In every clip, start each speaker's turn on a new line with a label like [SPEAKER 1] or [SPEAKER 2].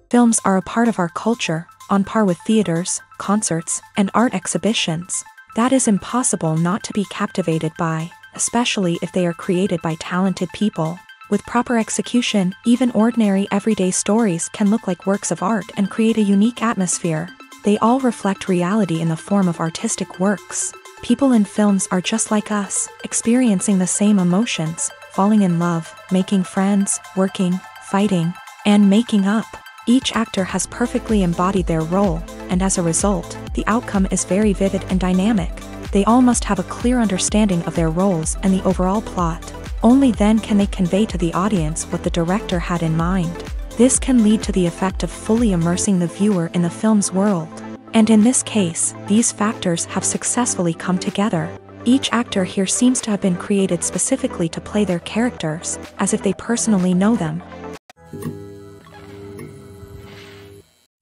[SPEAKER 1] Films are a part of our culture, on par with theaters, concerts, and art exhibitions. That is impossible not to be captivated by, especially if they are created by talented people. With proper execution, even ordinary everyday stories can look like works of art and create a unique atmosphere. They all reflect reality in the form of artistic works. People in films are just like us, experiencing the same emotions, falling in love, making friends, working, fighting, and making up. Each actor has perfectly embodied their role, and as a result, the outcome is very vivid and dynamic. They all must have a clear understanding of their roles and the overall plot. Only then can they convey to the audience what the director had in mind. This can lead to the effect of fully immersing the viewer in the film's world. And in this case, these factors have successfully come together. Each actor here seems to have been created specifically to play their characters, as if they personally know them.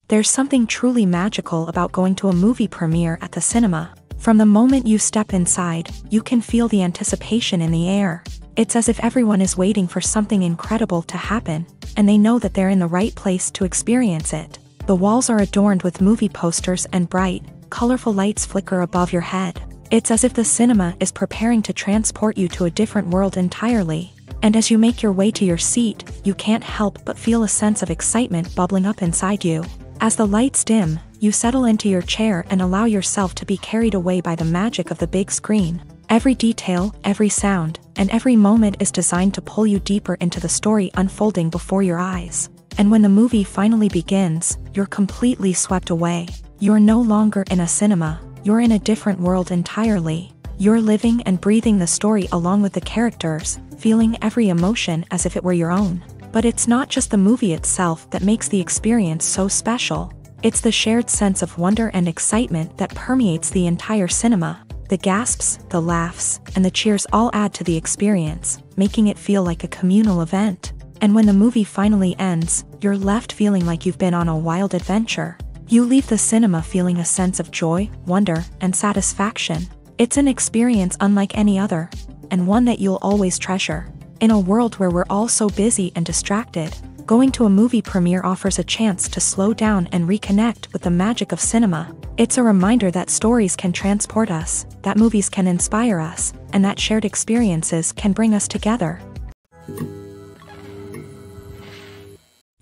[SPEAKER 1] There's something truly magical about going to a movie premiere at the cinema. From the moment you step inside, you can feel the anticipation in the air. It's as if everyone is waiting for something incredible to happen, and they know that they're in the right place to experience it. The walls are adorned with movie posters and bright, colorful lights flicker above your head. It's as if the cinema is preparing to transport you to a different world entirely. And as you make your way to your seat, you can't help but feel a sense of excitement bubbling up inside you. As the lights dim, you settle into your chair and allow yourself to be carried away by the magic of the big screen. Every detail, every sound, and every moment is designed to pull you deeper into the story unfolding before your eyes. And when the movie finally begins, you're completely swept away. You're no longer in a cinema, you're in a different world entirely. You're living and breathing the story along with the characters, feeling every emotion as if it were your own. But it's not just the movie itself that makes the experience so special. It's the shared sense of wonder and excitement that permeates the entire cinema. The gasps, the laughs, and the cheers all add to the experience, making it feel like a communal event. And when the movie finally ends, you're left feeling like you've been on a wild adventure. You leave the cinema feeling a sense of joy, wonder, and satisfaction. It's an experience unlike any other, and one that you'll always treasure. In a world where we're all so busy and distracted, going to a movie premiere offers a chance to slow down and reconnect with the magic of cinema. It's a reminder that stories can transport us, that movies can inspire us, and that shared experiences can bring us together.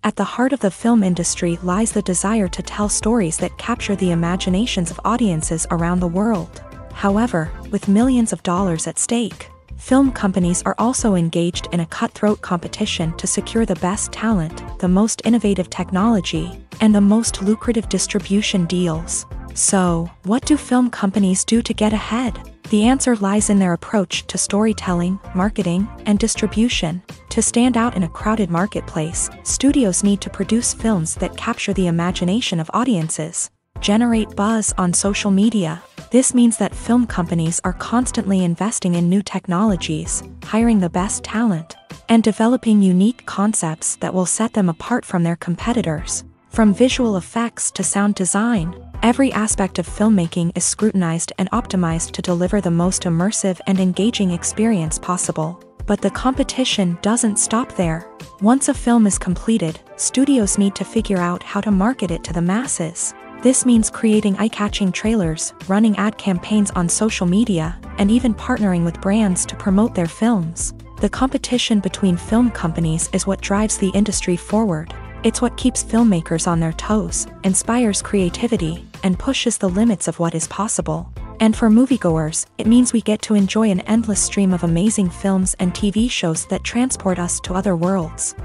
[SPEAKER 1] At the heart of the film industry lies the desire to tell stories that capture the imaginations of audiences around the world. However, with millions of dollars at stake, film companies are also engaged in a cutthroat competition to secure the best talent, the most innovative technology, and the most lucrative distribution deals. So, what do film companies do to get ahead? The answer lies in their approach to storytelling, marketing, and distribution. To stand out in a crowded marketplace, studios need to produce films that capture the imagination of audiences, generate buzz on social media. This means that film companies are constantly investing in new technologies, hiring the best talent, and developing unique concepts that will set them apart from their competitors. From visual effects to sound design, every aspect of filmmaking is scrutinized and optimized to deliver the most immersive and engaging experience possible. But the competition doesn't stop there. Once a film is completed, studios need to figure out how to market it to the masses. This means creating eye-catching trailers, running ad campaigns on social media, and even partnering with brands to promote their films. The competition between film companies is what drives the industry forward. It's what keeps filmmakers on their toes, inspires creativity, and pushes the limits of what is possible. And for moviegoers, it means we get to enjoy an endless stream of amazing films and TV shows that transport us to other worlds.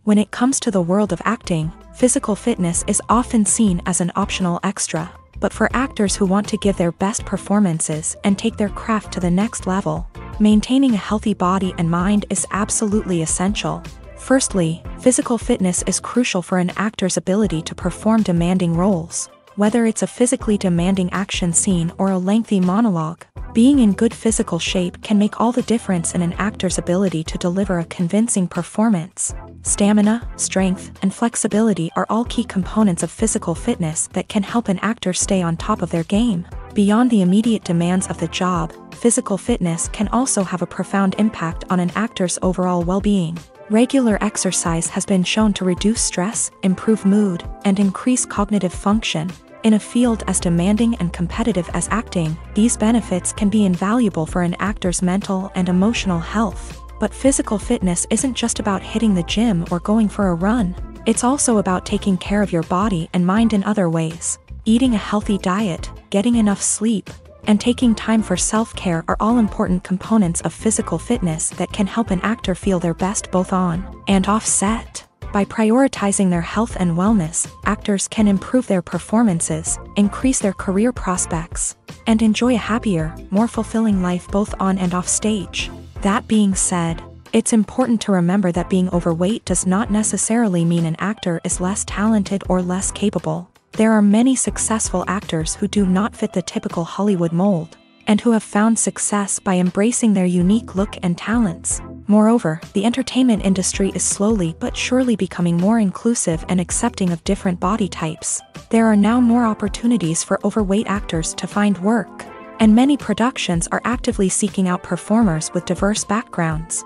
[SPEAKER 1] When it comes to the world of acting, physical fitness is often seen as an optional extra. But for actors who want to give their best performances and take their craft to the next level, maintaining a healthy body and mind is absolutely essential. Firstly, physical fitness is crucial for an actor's ability to perform demanding roles. Whether it's a physically demanding action scene or a lengthy monologue, being in good physical shape can make all the difference in an actor's ability to deliver a convincing performance. Stamina, strength, and flexibility are all key components of physical fitness that can help an actor stay on top of their game. Beyond the immediate demands of the job, physical fitness can also have a profound impact on an actor's overall well-being. Regular exercise has been shown to reduce stress, improve mood, and increase cognitive function. In a field as demanding and competitive as acting, these benefits can be invaluable for an actor's mental and emotional health. But physical fitness isn't just about hitting the gym or going for a run. It's also about taking care of your body and mind in other ways. Eating a healthy diet, getting enough sleep, and taking time for self-care are all important components of physical fitness that can help an actor feel their best both on and off set. By prioritizing their health and wellness, actors can improve their performances, increase their career prospects, and enjoy a happier, more fulfilling life both on and off stage. That being said, it's important to remember that being overweight does not necessarily mean an actor is less talented or less capable. There are many successful actors who do not fit the typical Hollywood mold, and who have found success by embracing their unique look and talents. Moreover, the entertainment industry is slowly but surely becoming more inclusive and accepting of different body types. There are now more opportunities for overweight actors to find work, and many productions are actively seeking out performers with diverse backgrounds.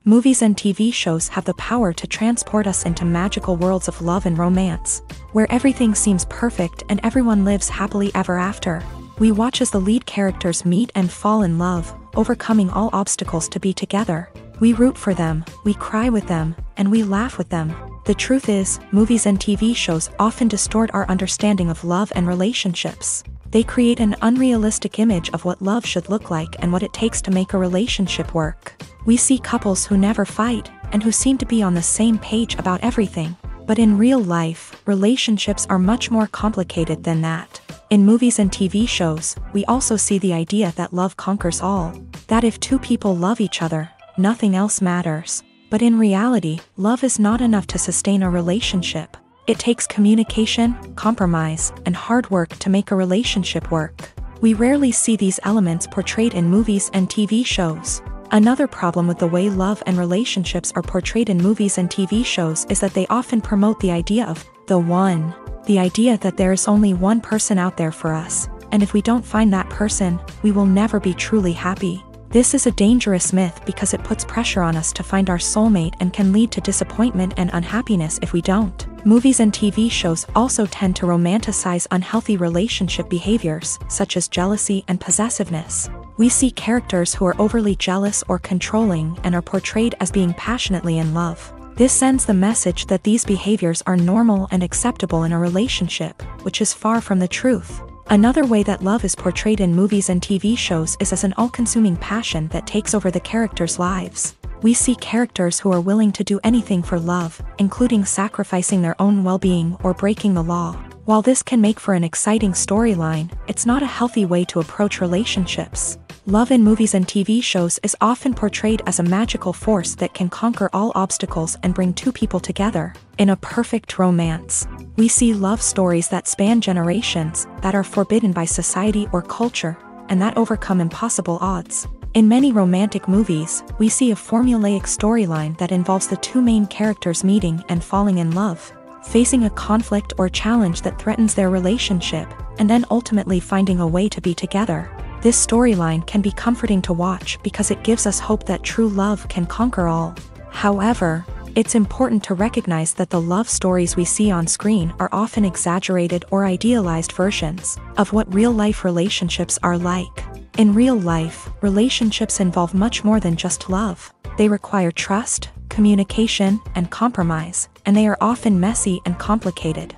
[SPEAKER 1] Movies and TV shows have the power to transport us into magical worlds of love and romance, where everything seems perfect and everyone lives happily ever after. We watch as the lead characters meet and fall in love, overcoming all obstacles to be together. We root for them, we cry with them, and we laugh with them. The truth is, movies and TV shows often distort our understanding of love and relationships. They create an unrealistic image of what love should look like and what it takes to make a relationship work. We see couples who never fight, and who seem to be on the same page about everything. But in real life, relationships are much more complicated than that. In movies and TV shows, we also see the idea that love conquers all. That if two people love each other, nothing else matters. But in reality, love is not enough to sustain a relationship. It takes communication, compromise, and hard work to make a relationship work. We rarely see these elements portrayed in movies and TV shows. Another problem with the way love and relationships are portrayed in movies and TV shows is that they often promote the idea of the one. The idea that there is only one person out there for us, and if we don't find that person, we will never be truly happy. This is a dangerous myth because it puts pressure on us to find our soulmate and can lead to disappointment and unhappiness if we don't. Movies and TV shows also tend to romanticize unhealthy relationship behaviors, such as jealousy and possessiveness. We see characters who are overly jealous or controlling and are portrayed as being passionately in love. This sends the message that these behaviors are normal and acceptable in a relationship, which is far from the truth. Another way that love is portrayed in movies and TV shows is as an all-consuming passion that takes over the characters' lives. We see characters who are willing to do anything for love, including sacrificing their own well-being or breaking the law. While this can make for an exciting storyline, it's not a healthy way to approach relationships. Love in movies and TV shows is often portrayed as a magical force that can conquer all obstacles and bring two people together. In a perfect romance, we see love stories that span generations, that are forbidden by society or culture, and that overcome impossible odds. In many romantic movies, we see a formulaic storyline that involves the two main characters meeting and falling in love, facing a conflict or challenge that threatens their relationship, and then ultimately finding a way to be together. This storyline can be comforting to watch because it gives us hope that true love can conquer all. However, it's important to recognize that the love stories we see on screen are often exaggerated or idealized versions of what real-life relationships are like. In real life, relationships involve much more than just love. They require trust, communication, and compromise, and they are often messy and complicated.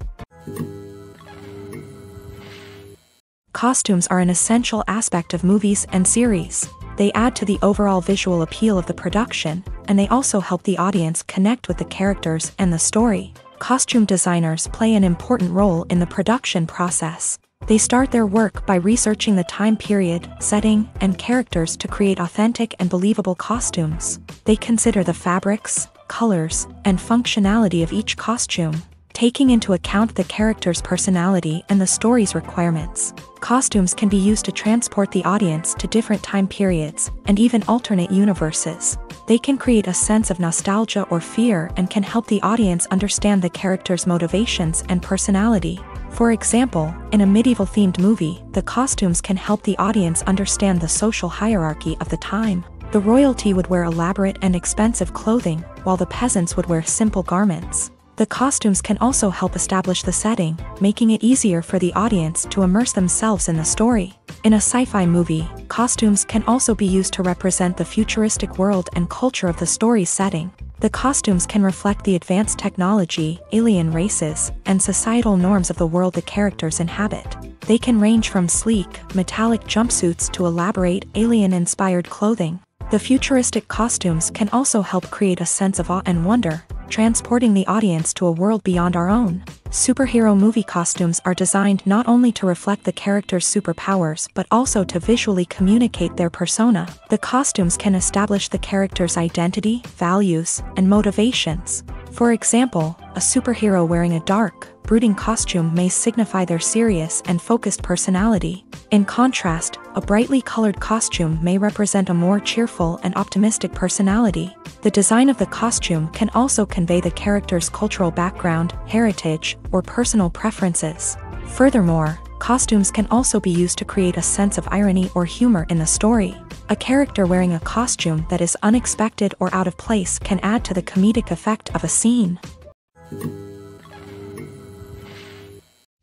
[SPEAKER 1] Costumes are an essential aspect of movies and series. They add to the overall visual appeal of the production, and they also help the audience connect with the characters and the story. Costume designers play an important role in the production process. They start their work by researching the time period, setting, and characters to create authentic and believable costumes. They consider the fabrics, colors, and functionality of each costume, taking into account the character's personality and the story's requirements. Costumes can be used to transport the audience to different time periods, and even alternate universes. They can create a sense of nostalgia or fear and can help the audience understand the character's motivations and personality. For example, in a medieval-themed movie, the costumes can help the audience understand the social hierarchy of the time. The royalty would wear elaborate and expensive clothing, while the peasants would wear simple garments. The costumes can also help establish the setting, making it easier for the audience to immerse themselves in the story. In a sci-fi movie, costumes can also be used to represent the futuristic world and culture of the story's setting. The costumes can reflect the advanced technology, alien races, and societal norms of the world the characters inhabit. They can range from sleek, metallic jumpsuits to elaborate, alien-inspired clothing. The futuristic costumes can also help create a sense of awe and wonder, transporting the audience to a world beyond our own. Superhero movie costumes are designed not only to reflect the character's superpowers but also to visually communicate their persona. The costumes can establish the character's identity, values, and motivations. For example, a superhero wearing a dark, brooding costume may signify their serious and focused personality. In contrast, a brightly colored costume may represent a more cheerful and optimistic personality. The design of the costume can also convey the character's cultural background, heritage, or personal preferences. Furthermore, costumes can also be used to create a sense of irony or humor in the story. A character wearing a costume that is unexpected or out of place can add to the comedic effect of a scene.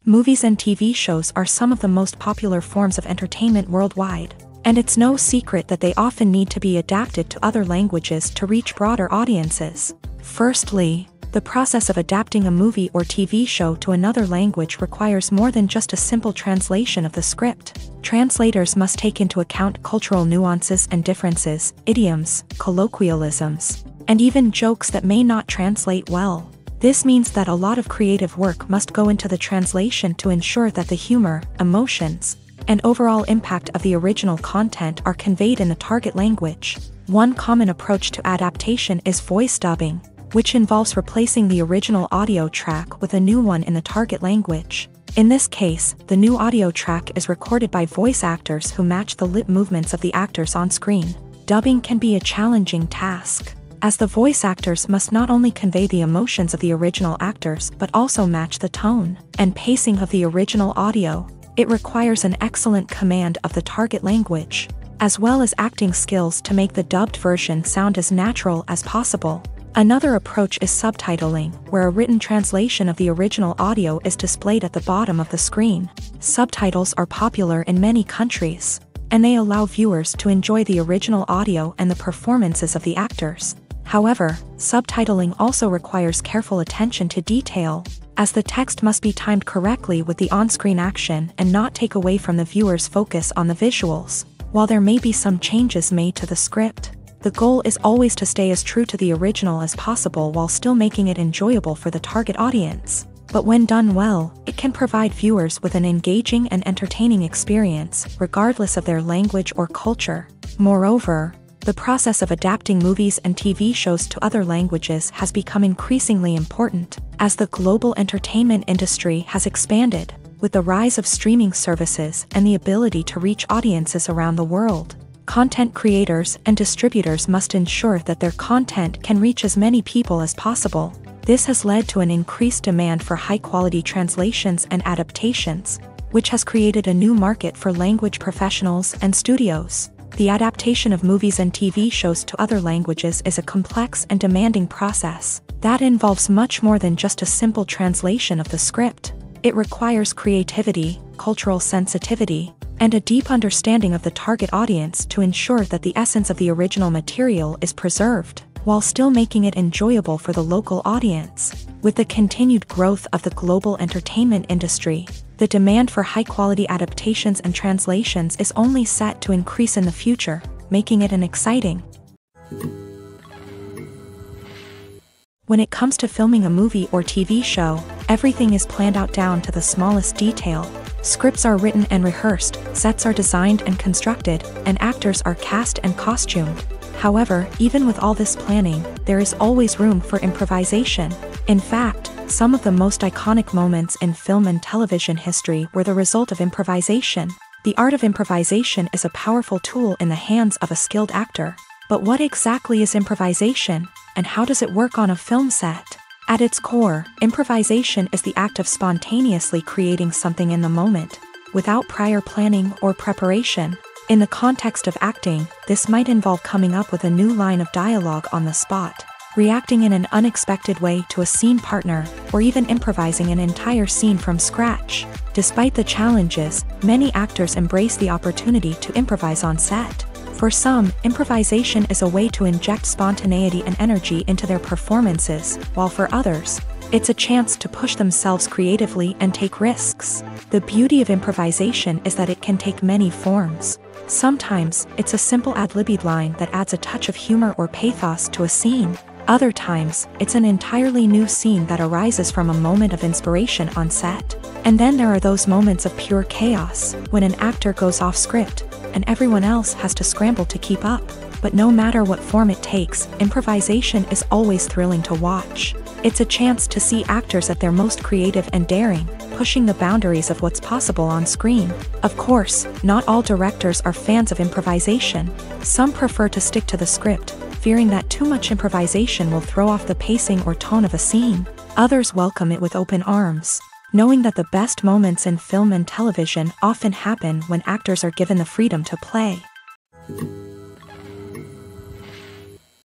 [SPEAKER 1] Movies and TV shows are some of the most popular forms of entertainment worldwide, and it's no secret that they often need to be adapted to other languages to reach broader audiences. Firstly, the process of adapting a movie or TV show to another language requires more than just a simple translation of the script. Translators must take into account cultural nuances and differences, idioms, colloquialisms, and even jokes that may not translate well. This means that a lot of creative work must go into the translation to ensure that the humor, emotions, and overall impact of the original content are conveyed in the target language. One common approach to adaptation is voice dubbing, which involves replacing the original audio track with a new one in the target language. In this case, the new audio track is recorded by voice actors who match the lip movements of the actors on screen. Dubbing can be a challenging task, as the voice actors must not only convey the emotions of the original actors but also match the tone and pacing of the original audio. It requires an excellent command of the target language, as well as acting skills to make the dubbed version sound as natural as possible. Another approach is subtitling, where a written translation of the original audio is displayed at the bottom of the screen. Subtitles are popular in many countries, and they allow viewers to enjoy the original audio and the performances of the actors. However, subtitling also requires careful attention to detail, as the text must be timed correctly with the on-screen action and not take away from the viewer's focus on the visuals. While there may be some changes made to the script, the goal is always to stay as true to the original as possible while still making it enjoyable for the target audience. But when done well, it can provide viewers with an engaging and entertaining experience, regardless of their language or culture. Moreover, the process of adapting movies and TV shows to other languages has become increasingly important, as the global entertainment industry has expanded, with the rise of streaming services and the ability to reach audiences around the world. Content creators and distributors must ensure that their content can reach as many people as possible. This has led to an increased demand for high-quality translations and adaptations, which has created a new market for language professionals and studios. The adaptation of movies and TV shows to other languages is a complex and demanding process that involves much more than just a simple translation of the script. It requires creativity, cultural sensitivity, and a deep understanding of the target audience to ensure that the essence of the original material is preserved, while still making it enjoyable for the local audience. With the continued growth of the global entertainment industry, the demand for high-quality adaptations and translations is only set to increase in the future, making it an exciting. When it comes to filming a movie or TV show, everything is planned out down to the smallest detail. Scripts are written and rehearsed, sets are designed and constructed, and actors are cast and costumed. However, even with all this planning, there is always room for improvisation. In fact, some of the most iconic moments in film and television history were the result of improvisation. The art of improvisation is a powerful tool in the hands of a skilled actor. But what exactly is improvisation, and how does it work on a film set? At its core, improvisation is the act of spontaneously creating something in the moment, without prior planning or preparation. In the context of acting, this might involve coming up with a new line of dialogue on the spot, reacting in an unexpected way to a scene partner, or even improvising an entire scene from scratch. Despite the challenges, many actors embrace the opportunity to improvise on set. For some, improvisation is a way to inject spontaneity and energy into their performances, while for others, it's a chance to push themselves creatively and take risks. The beauty of improvisation is that it can take many forms. Sometimes, it's a simple ad-libbed line that adds a touch of humor or pathos to a scene. Other times, it's an entirely new scene that arises from a moment of inspiration on set. And then there are those moments of pure chaos, when an actor goes off script, and everyone else has to scramble to keep up. But no matter what form it takes, improvisation is always thrilling to watch. It's a chance to see actors at their most creative and daring, pushing the boundaries of what's possible on screen. Of course, not all directors are fans of improvisation. Some prefer to stick to the script, fearing that too much improvisation will throw off the pacing or tone of a scene. Others welcome it with open arms, knowing that the best moments in film and television often happen when actors are given the freedom to play.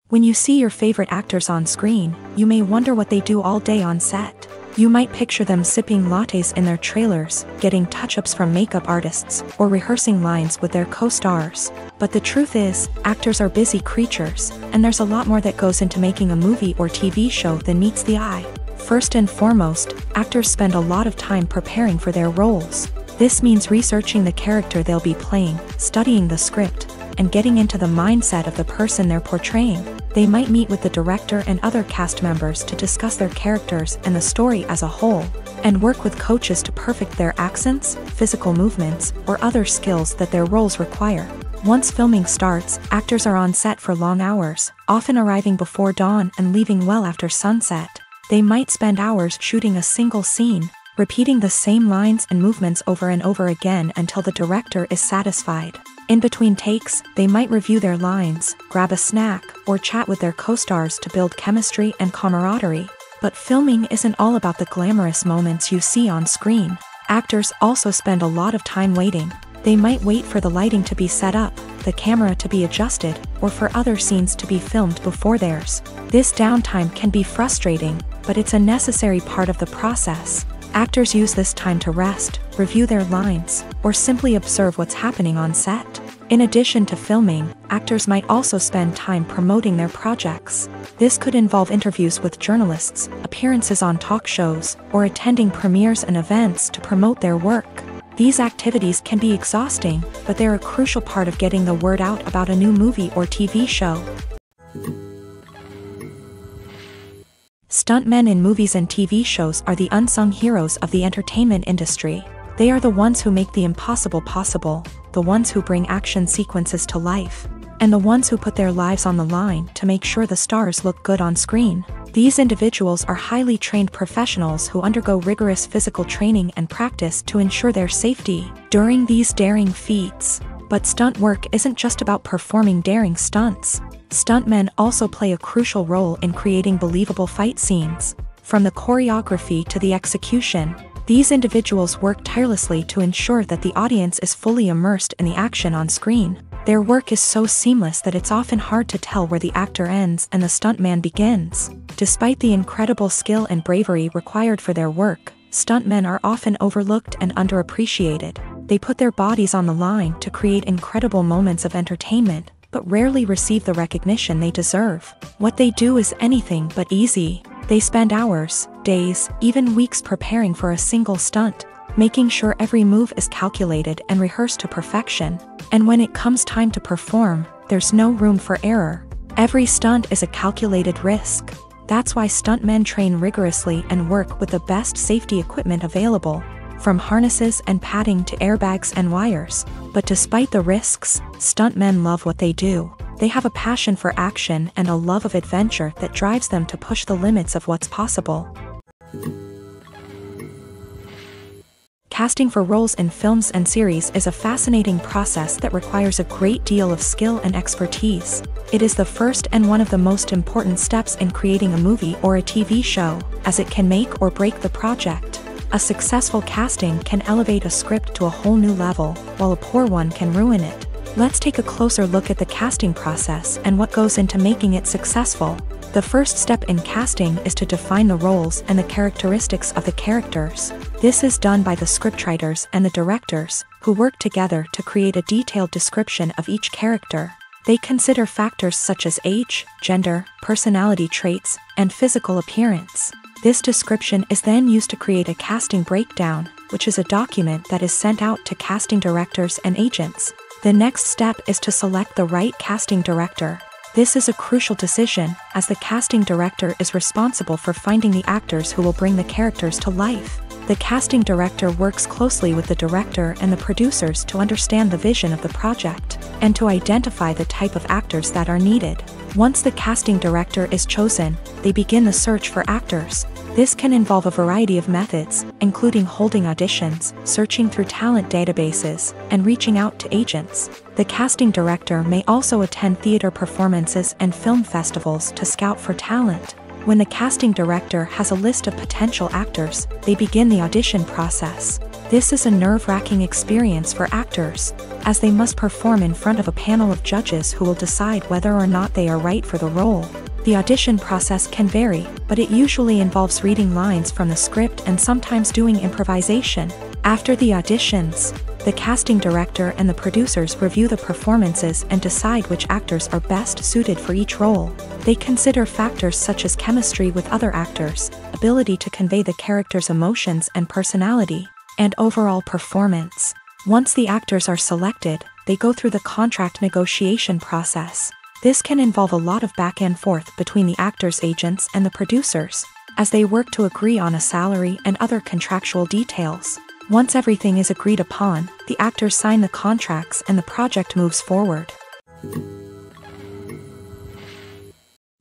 [SPEAKER 1] When you see your favorite actors on screen, you may wonder what they do all day on set. You might picture them sipping lattes in their trailers, getting touch-ups from makeup artists, or rehearsing lines with their co-stars. But the truth is, actors are busy creatures, and there's a lot more that goes into making a movie or TV show than meets the eye. First and foremost, actors spend a lot of time preparing for their roles. This means researching the character they'll be playing, studying the script, and getting into the mindset of the person they're portraying. They might meet with the director and other cast members to discuss their characters and the story as a whole, and work with coaches to perfect their accents, physical movements, or other skills that their roles require. Once filming starts, actors are on set for long hours, often arriving before dawn and leaving well after sunset. They might spend hours shooting a single scene, repeating the same lines and movements over and over again until the director is satisfied. In between takes, they might review their lines, grab a snack, or chat with their co-stars to build chemistry and camaraderie. But filming isn't all about the glamorous moments you see on screen. Actors also spend a lot of time waiting. They might wait for the lighting to be set up, the camera to be adjusted, or for other scenes to be filmed before theirs. This downtime can be frustrating, but it's a necessary part of the process. Actors use this time to rest, review their lines, or simply observe what's happening on set. In addition to filming, actors might also spend time promoting their projects. This could involve interviews with journalists, appearances on talk shows, or attending premieres and events to promote their work. These activities can be exhausting, but they're a crucial part of getting the word out about a new movie or TV show. Stuntmen in movies and TV shows are the unsung heroes of the entertainment industry. They are the ones who make the impossible possible, the ones who bring action sequences to life, and the ones who put their lives on the line to make sure the stars look good on screen. These individuals are highly trained professionals who undergo rigorous physical training and practice to ensure their safety during these daring feats. But stunt work isn't just about performing daring stunts. Stuntmen also play a crucial role in creating believable fight scenes. From the choreography to the execution, these individuals work tirelessly to ensure that the audience is fully immersed in the action on screen. Their work is so seamless that it's often hard to tell where the actor ends and the stuntman begins. Despite the incredible skill and bravery required for their work, stuntmen are often overlooked and underappreciated. They put their bodies on the line to create incredible moments of entertainment, but rarely receive the recognition they deserve. What they do is anything but easy. They spend hours, days, even weeks preparing for a single stunt, making sure every move is calculated and rehearsed to perfection. And when it comes time to perform, there's no room for error. Every stunt is a calculated risk. That's why stuntmen train rigorously and work with the best safety equipment available, from harnesses and padding to airbags and wires. But despite the risks, stuntmen love what they do. They have a passion for action and a love of adventure that drives them to push the limits of what's possible. Casting for roles in films and series is a fascinating process that requires a great deal of skill and expertise. It is the first and one of the most important steps in creating a movie or a TV show, as it can make or break the project. A successful casting can elevate a script to a whole new level, while a poor one can ruin it. Let's take a closer look at the casting process and what goes into making it successful. The first step in casting is to define the roles and the characteristics of the characters. This is done by the scriptwriters and the directors, who work together to create a detailed description of each character. They consider factors such as age, gender, personality traits, and physical appearance. This description is then used to create a casting breakdown, which is a document that is sent out to casting directors and agents. The next step is to select the right casting director. This is a crucial decision, as the casting director is responsible for finding the actors who will bring the characters to life. The casting director works closely with the director and the producers to understand the vision of the project, and to identify the type of actors that are needed. Once the casting director is chosen, they begin the search for actors. This can involve a variety of methods, including holding auditions, searching through talent databases, and reaching out to agents. The casting director may also attend theater performances and film festivals to scout for talent. When the casting director has a list of potential actors, they begin the audition process. This is a nerve-wracking experience for actors, as they must perform in front of a panel of judges who will decide whether or not they are right for the role. The audition process can vary, but it usually involves reading lines from the script and sometimes doing improvisation. After the auditions, the casting director and the producers review the performances and decide which actors are best suited for each role. They consider factors such as chemistry with other actors, ability to convey the character's emotions and personality, and overall performance. Once the actors are selected, they go through the contract negotiation process. This can involve a lot of back and forth between the actors' agents and the producers, as they work to agree on a salary and other contractual details. Once everything is agreed upon, the actors sign the contracts and the project moves forward.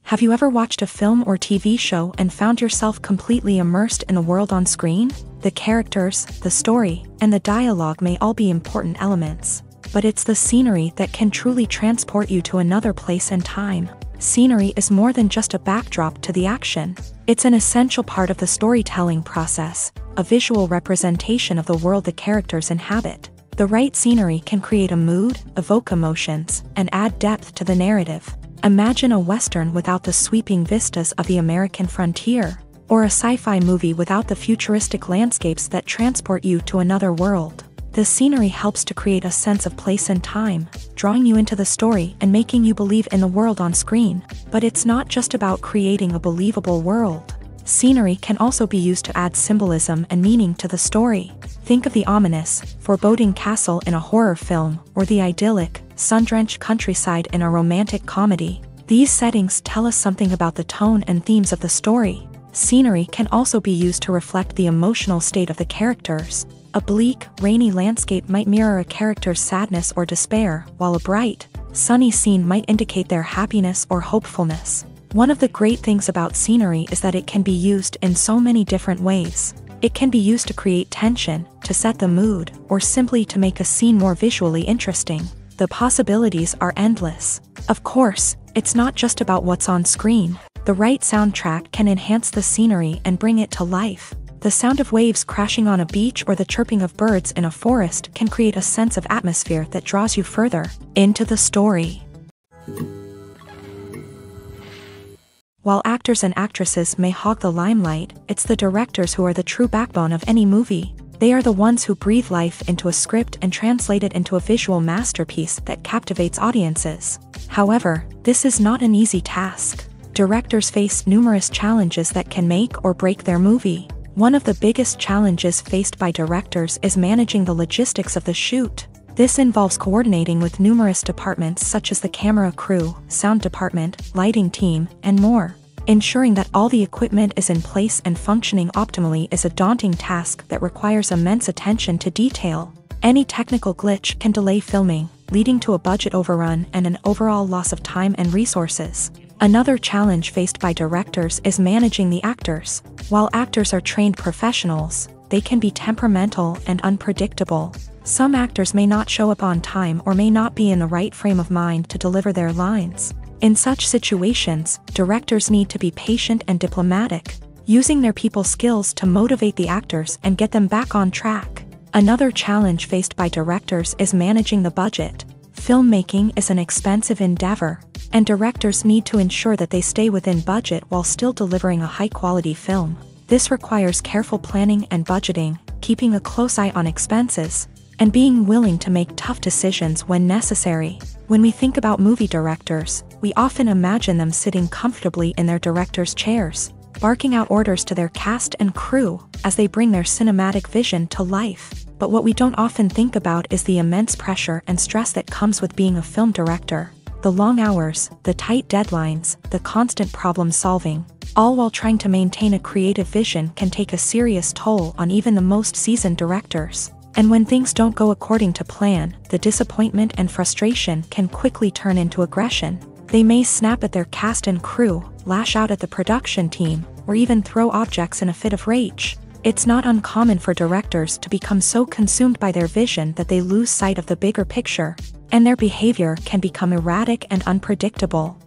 [SPEAKER 1] Have you ever watched a film or TV show and found yourself completely immersed in the world on screen? The characters, the story, and the dialogue may all be important elements, but it's the scenery that can truly transport you to another place and time. Scenery is more than just a backdrop to the action. It's an essential part of the storytelling process, a visual representation of the world the characters inhabit. The right scenery can create a mood, evoke emotions, and add depth to the narrative. Imagine a Western without the sweeping vistas of the American frontier, or a sci-fi movie without the futuristic landscapes that transport you to another world. The scenery helps to create a sense of place and time, drawing you into the story and making you believe in the world on screen. But it's not just about creating a believable world. Scenery can also be used to add symbolism and meaning to the story. Think of the ominous, foreboding castle in a horror film, or the idyllic, sun-drenched countryside in a romantic comedy. These settings tell us something about the tone and themes of the story. Scenery can also be used to reflect the emotional state of the characters. A bleak, rainy landscape might mirror a character's sadness or despair, while a bright, sunny scene might indicate their happiness or hopefulness. One of the great things about scenery is that it can be used in so many different ways. It can be used to create tension, to set the mood, or simply to make a scene more visually interesting. The possibilities are endless. Of course, it's not just about what's on screen. The right soundtrack can enhance the scenery and bring it to life. The sound of waves crashing on a beach or the chirping of birds in a forest can create a sense of atmosphere that draws you further into the story. While actors and actresses may hog the limelight, it's the directors who are the true backbone of any movie. They are the ones who breathe life into a script and translate it into a visual masterpiece that captivates audiences. However, this is not an easy task. Directors face numerous challenges that can make or break their movie. One of the biggest challenges faced by directors is managing the logistics of the shoot. This involves coordinating with numerous departments such as the camera crew, sound department, lighting team, and more. Ensuring that all the equipment is in place and functioning optimally is a daunting task that requires immense attention to detail. Any technical glitch can delay filming, leading to a budget overrun and an overall loss of time and resources. Another challenge faced by directors is managing the actors. While actors are trained professionals, they can be temperamental and unpredictable. Some actors may not show up on time or may not be in the right frame of mind to deliver their lines. In such situations, directors need to be patient and diplomatic, using their people skills to motivate the actors and get them back on track. Another challenge faced by directors is managing the budget. Filmmaking is an expensive endeavor, and directors need to ensure that they stay within budget while still delivering a high-quality film. This requires careful planning and budgeting, keeping a close eye on expenses, and being willing to make tough decisions when necessary. When we think about movie directors, we often imagine them sitting comfortably in their director's chairs, barking out orders to their cast and crew as they bring their cinematic vision to life. But what we don't often think about is the immense pressure and stress that comes with being a film director. The long hours, the tight deadlines, the constant problem solving, all while trying to maintain a creative vision can take a serious toll on even the most seasoned directors. And when things don't go according to plan, the disappointment and frustration can quickly turn into aggression. They may snap at their cast and crew, lash out at the production team, or even throw objects in a fit of rage. It's not uncommon for directors to become so consumed by their vision that they lose sight of the bigger picture, and their behavior can become erratic and unpredictable.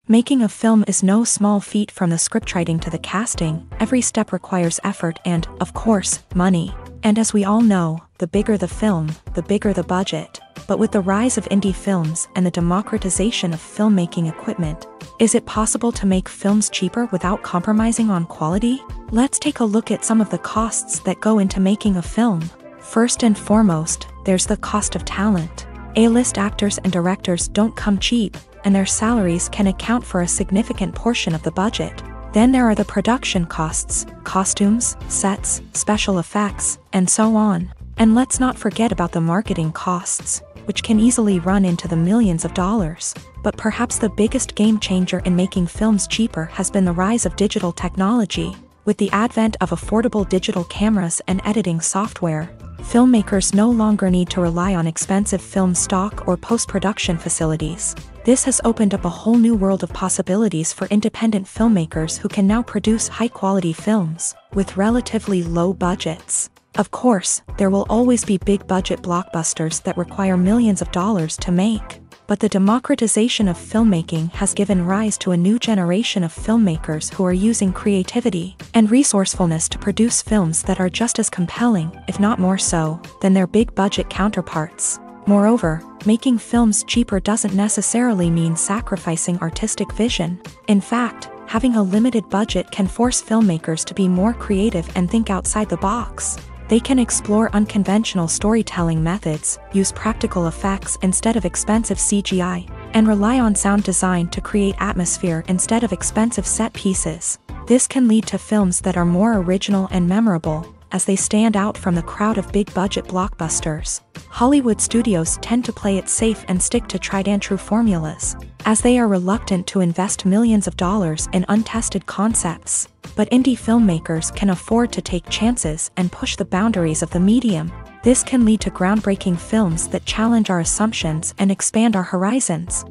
[SPEAKER 1] Making a film is no small feat. From the scriptwriting to the casting, every step requires effort and, of course, money. And as we all know, the bigger the film, the bigger the budget. But with the rise of indie films and the democratization of filmmaking equipment, is it possible to make films cheaper without compromising on quality? Let's take a look at some of the costs that go into making a film. First and foremost, there's the cost of talent. A-list actors and directors don't come cheap, and their salaries can account for a significant portion of the budget. Then there are the production costs, costumes, sets, special effects, and so on. And let's not forget about the marketing costs, which can easily run into the millions of dollars. But perhaps the biggest game changer in making films cheaper has been the rise of digital technology. With the advent of affordable digital cameras and editing software, filmmakers no longer need to rely on expensive film stock or post-production facilities. This has opened up a whole new world of possibilities for independent filmmakers who can now produce high-quality films with relatively low budgets. Of course, there will always be big-budget blockbusters that require millions of dollars to make. But the democratization of filmmaking has given rise to a new generation of filmmakers who are using creativity and resourcefulness to produce films that are just as compelling, if not more so, than their big-budget counterparts. Moreover, making films cheaper doesn't necessarily mean sacrificing artistic vision. In fact, having a limited budget can force filmmakers to be more creative and think outside the box. They can explore unconventional storytelling methods, use practical effects instead of expensive CGI, and rely on sound design to create atmosphere instead of expensive set pieces. This can lead to films that are more original and memorable, as they stand out from the crowd of big-budget blockbusters. Hollywood studios tend to play it safe and stick to tried-and-true formulas, as they are reluctant to invest millions of dollars in untested concepts. But indie filmmakers can afford to take chances and push the boundaries of the medium. This can lead to groundbreaking films that challenge our assumptions and expand our horizons.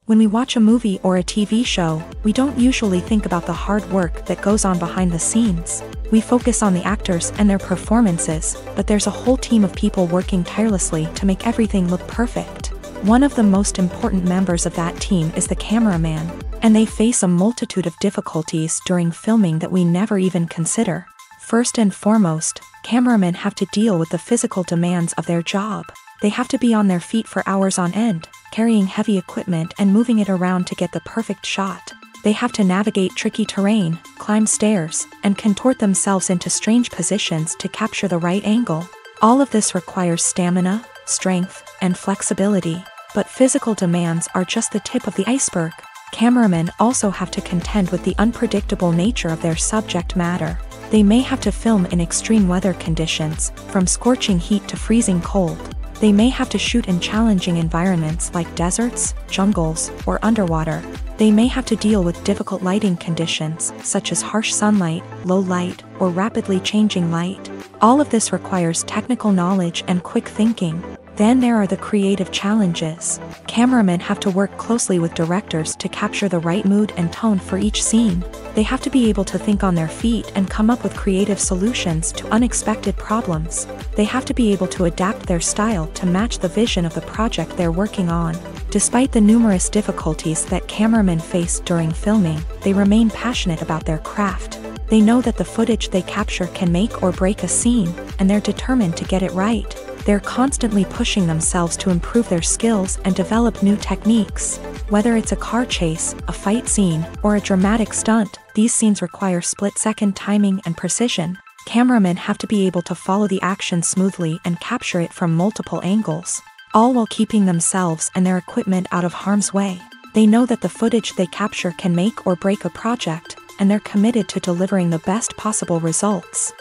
[SPEAKER 1] When we watch a movie or a TV show, we don't usually think about the hard work that goes on behind the scenes. We focus on the actors and their performances, but there's a whole team of people working tirelessly to make everything look perfect. One of the most important members of that team is the cameraman, and they face a multitude of difficulties during filming that we never even consider. First and foremost, cameramen have to deal with the physical demands of their job. They have to be on their feet for hours on end, carrying heavy equipment and moving it around to get the perfect shot. They have to navigate tricky terrain, climb stairs, and contort themselves into strange positions to capture the right angle. All of this requires stamina, strength, and flexibility. But physical demands are just the tip of the iceberg. Cameramen also have to contend with the unpredictable nature of their subject matter. They may have to film in extreme weather conditions, from scorching heat to freezing cold. They may have to shoot in challenging environments like deserts, jungles, or underwater. They may have to deal with difficult lighting conditions, such as harsh sunlight, low light, or rapidly changing light. All of this requires technical knowledge and quick thinking. Then there are the creative challenges. Cameramen have to work closely with directors to capture the right mood and tone for each scene. They have to be able to think on their feet and come up with creative solutions to unexpected problems. They have to be able to adapt their style to match the vision of the project they're working on. Despite the numerous difficulties that cameramen face during filming, they remain passionate about their craft. They know that the footage they capture can make or break a scene, and they're determined to get it right. They're constantly pushing themselves to improve their skills and develop new techniques. Whether it's a car chase, a fight scene, or a dramatic stunt, these scenes require split-second timing and precision. Cameramen have to be able to follow the action smoothly and capture it from multiple angles, all while keeping themselves and their equipment out of harm's way. They know that the footage they capture can make or break a project, and they're committed to delivering the best possible results.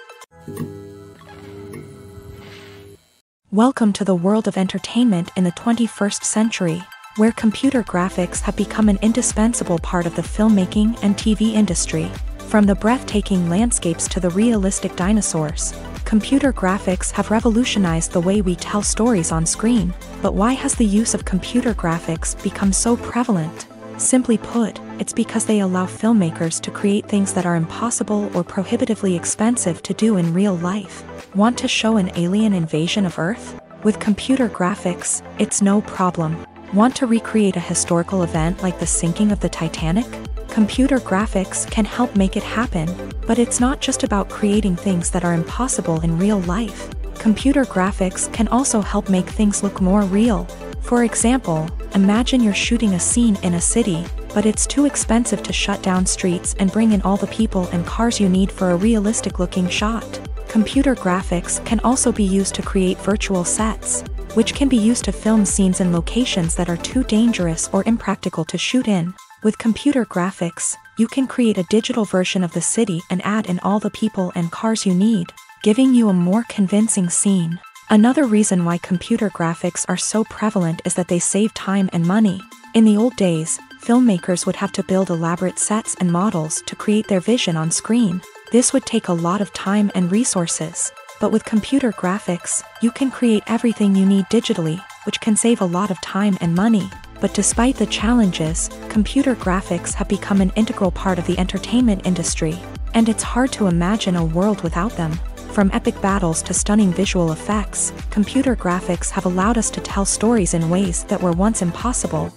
[SPEAKER 1] Welcome to the world of entertainment in the 21st century, where computer graphics have become an indispensable part of the filmmaking and TV industry. From the breathtaking landscapes to the realistic dinosaurs, computer graphics have revolutionized the way we tell stories on screen. But why has the use of computer graphics become so prevalent? Simply put, it's because they allow filmmakers to create things that are impossible or prohibitively expensive to do in real life. Want to show an alien invasion of Earth? With computer graphics, it's no problem. Want to recreate a historical event like the sinking of the Titanic? Computer graphics can help make it happen, but it's not just about creating things that are impossible in real life. Computer graphics can also help make things look more real. For example, imagine you're shooting a scene in a city, but it's too expensive to shut down streets and bring in all the people and cars you need for a realistic-looking shot. Computer graphics can also be used to create virtual sets, which can be used to film scenes in locations that are too dangerous or impractical to shoot in. With computer graphics, you can create a digital version of the city and add in all the people and cars you need, giving you a more convincing scene. Another reason why computer graphics are so prevalent is that they save time and money. In the old days, filmmakers would have to build elaborate sets and models to create their vision on screen. This would take a lot of time and resources. But with computer graphics, you can create everything you need digitally, which can save a lot of time and money. But despite the challenges, computer graphics have become an integral part of the entertainment industry, and it's hard to imagine a world without them. From epic battles to stunning visual effects, computer graphics have allowed us to tell stories in ways that were once impossible.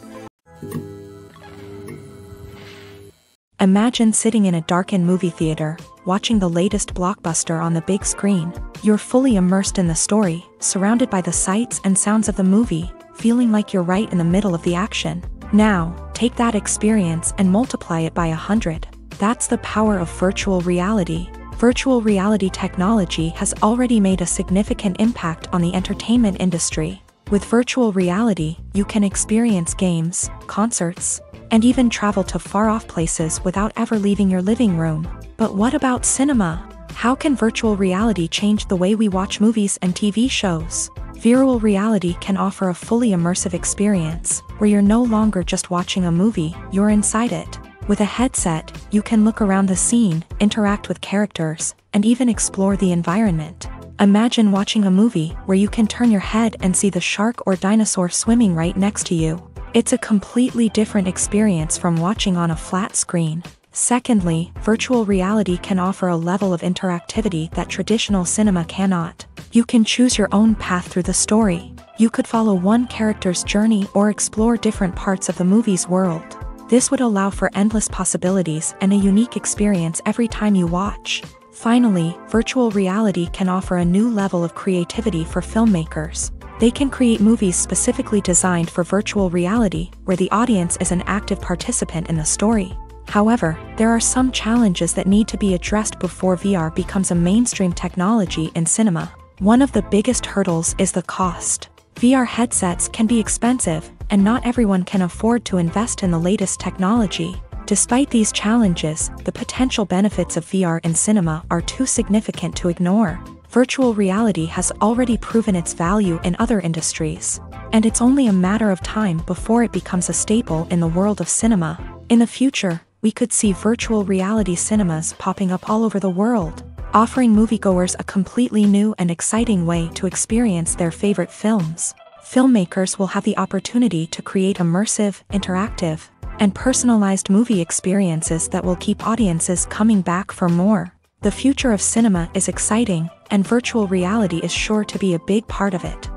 [SPEAKER 1] Imagine sitting in a darkened movie theater, watching the latest blockbuster on the big screen. You're fully immersed in the story, surrounded by the sights and sounds of the movie, feeling like you're right in the middle of the action. Now, take that experience and multiply it by 100. That's the power of virtual reality. Virtual reality technology has already made a significant impact on the entertainment industry. With virtual reality, you can experience games, concerts, and even travel to far-off places without ever leaving your living room. But what about cinema? How can virtual reality change the way we watch movies and TV shows? Virtual reality can offer a fully immersive experience, where you're no longer just watching a movie, you're inside it. With a headset, you can look around the scene, interact with characters, and even explore the environment. Imagine watching a movie where you can turn your head and see the shark or dinosaur swimming right next to you. It's a completely different experience from watching on a flat screen. Secondly, virtual reality can offer a level of interactivity that traditional cinema cannot. You can choose your own path through the story. You could follow one character's journey or explore different parts of the movie's world. This would allow for endless possibilities and a unique experience every time you watch. Finally, virtual reality can offer a new level of creativity for filmmakers. They can create movies specifically designed for virtual reality, where the audience is an active participant in the story. However, there are some challenges that need to be addressed before VR becomes a mainstream technology in cinema. One of the biggest hurdles is the cost. VR headsets can be expensive, and not everyone can afford to invest in the latest technology. Despite these challenges, the potential benefits of VR in cinema are too significant to ignore. Virtual reality has already proven its value in other industries, and it's only a matter of time before it becomes a staple in the world of cinema. In the future, we could see virtual reality cinemas popping up all over the world, offering moviegoers a completely new and exciting way to experience their favorite films. Filmmakers will have the opportunity to create immersive, interactive, and personalized movie experiences that will keep audiences coming back for more. The future of cinema is exciting, and virtual reality is sure to be a big part of it.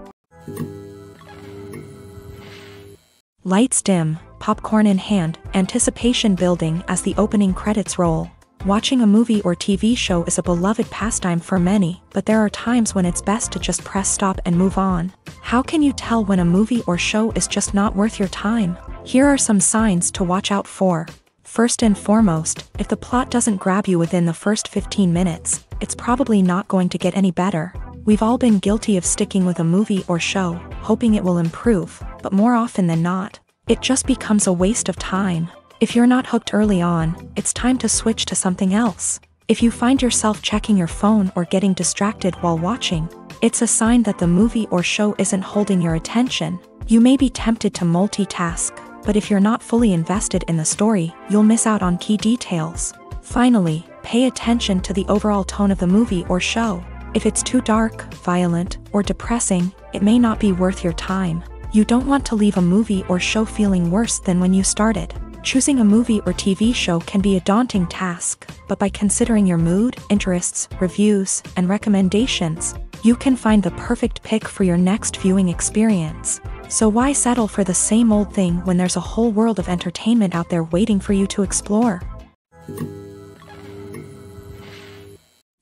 [SPEAKER 1] Lights dim, popcorn in hand, anticipation building as the opening credits roll. Watching a movie or TV show is a beloved pastime for many, but there are times when it's best to just press stop and move on. How can you tell when a movie or show is just not worth your time? Here are some signs to watch out for. First and foremost, if the plot doesn't grab you within the first 15 minutes, it's probably not going to get any better. We've all been guilty of sticking with a movie or show, hoping it will improve, but more often than not, it just becomes a waste of time. If you're not hooked early on, it's time to switch to something else. If you find yourself checking your phone or getting distracted while watching, it's a sign that the movie or show isn't holding your attention. You may be tempted to multitask, but if you're not fully invested in the story, you'll miss out on key details. Finally, pay attention to the overall tone of the movie or show. If it's too dark, violent, or depressing, it may not be worth your time. You don't want to leave a movie or show feeling worse than when you started. Choosing a movie or TV show can be a daunting task, but by considering your mood, interests, reviews, and recommendations, you can find the perfect pick for your next viewing experience. So why settle for the same old thing when there's a whole world of entertainment out there waiting for you to explore?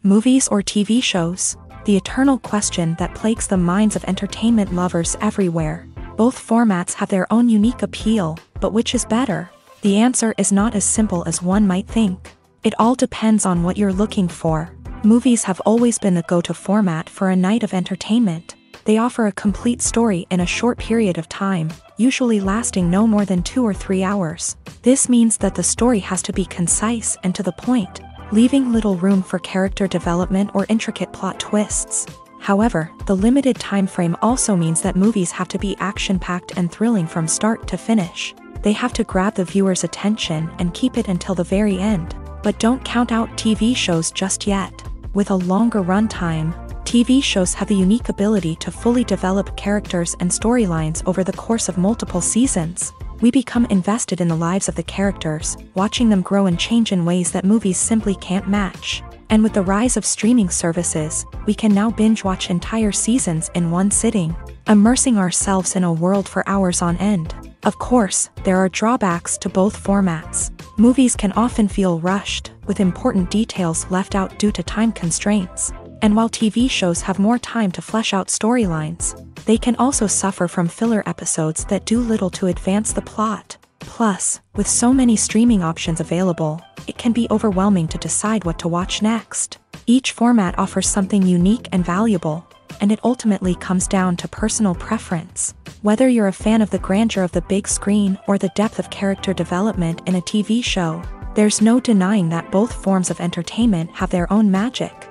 [SPEAKER 1] Movies or TV shows? The eternal question that plagues the minds of entertainment lovers everywhere. Both formats have their own unique appeal, but which is better? The answer is not as simple as one might think. It all depends on what you're looking for. Movies have always been the go-to format for a night of entertainment. They offer a complete story in a short period of time, usually lasting no more than 2 or 3 hours. This means that the story has to be concise and to the point, leaving little room for character development or intricate plot twists. However, the limited time frame also means that movies have to be action-packed and thrilling from start to finish. They have to grab the viewer's attention and keep it until the very end. But don't count out TV shows just yet. With a longer runtime, TV shows have the unique ability to fully develop characters and storylines over the course of multiple seasons. We become invested in the lives of the characters, watching them grow and change in ways that movies simply can't match. And with the rise of streaming services, we can now binge-watch entire seasons in one sitting, immersing ourselves in a world for hours on end. Of course, there are drawbacks to both formats. Movies can often feel rushed, with important details left out due to time constraints. And while TV shows have more time to flesh out storylines, they can also suffer from filler episodes that do little to advance the plot. Plus, with so many streaming options available, it can be overwhelming to decide what to watch next. Each format offers something unique and valuable, and it ultimately comes down to personal preference. Whether you're a fan of the grandeur of the big screen or the depth of character development in a TV show, there's no denying that both forms of entertainment have their own magic.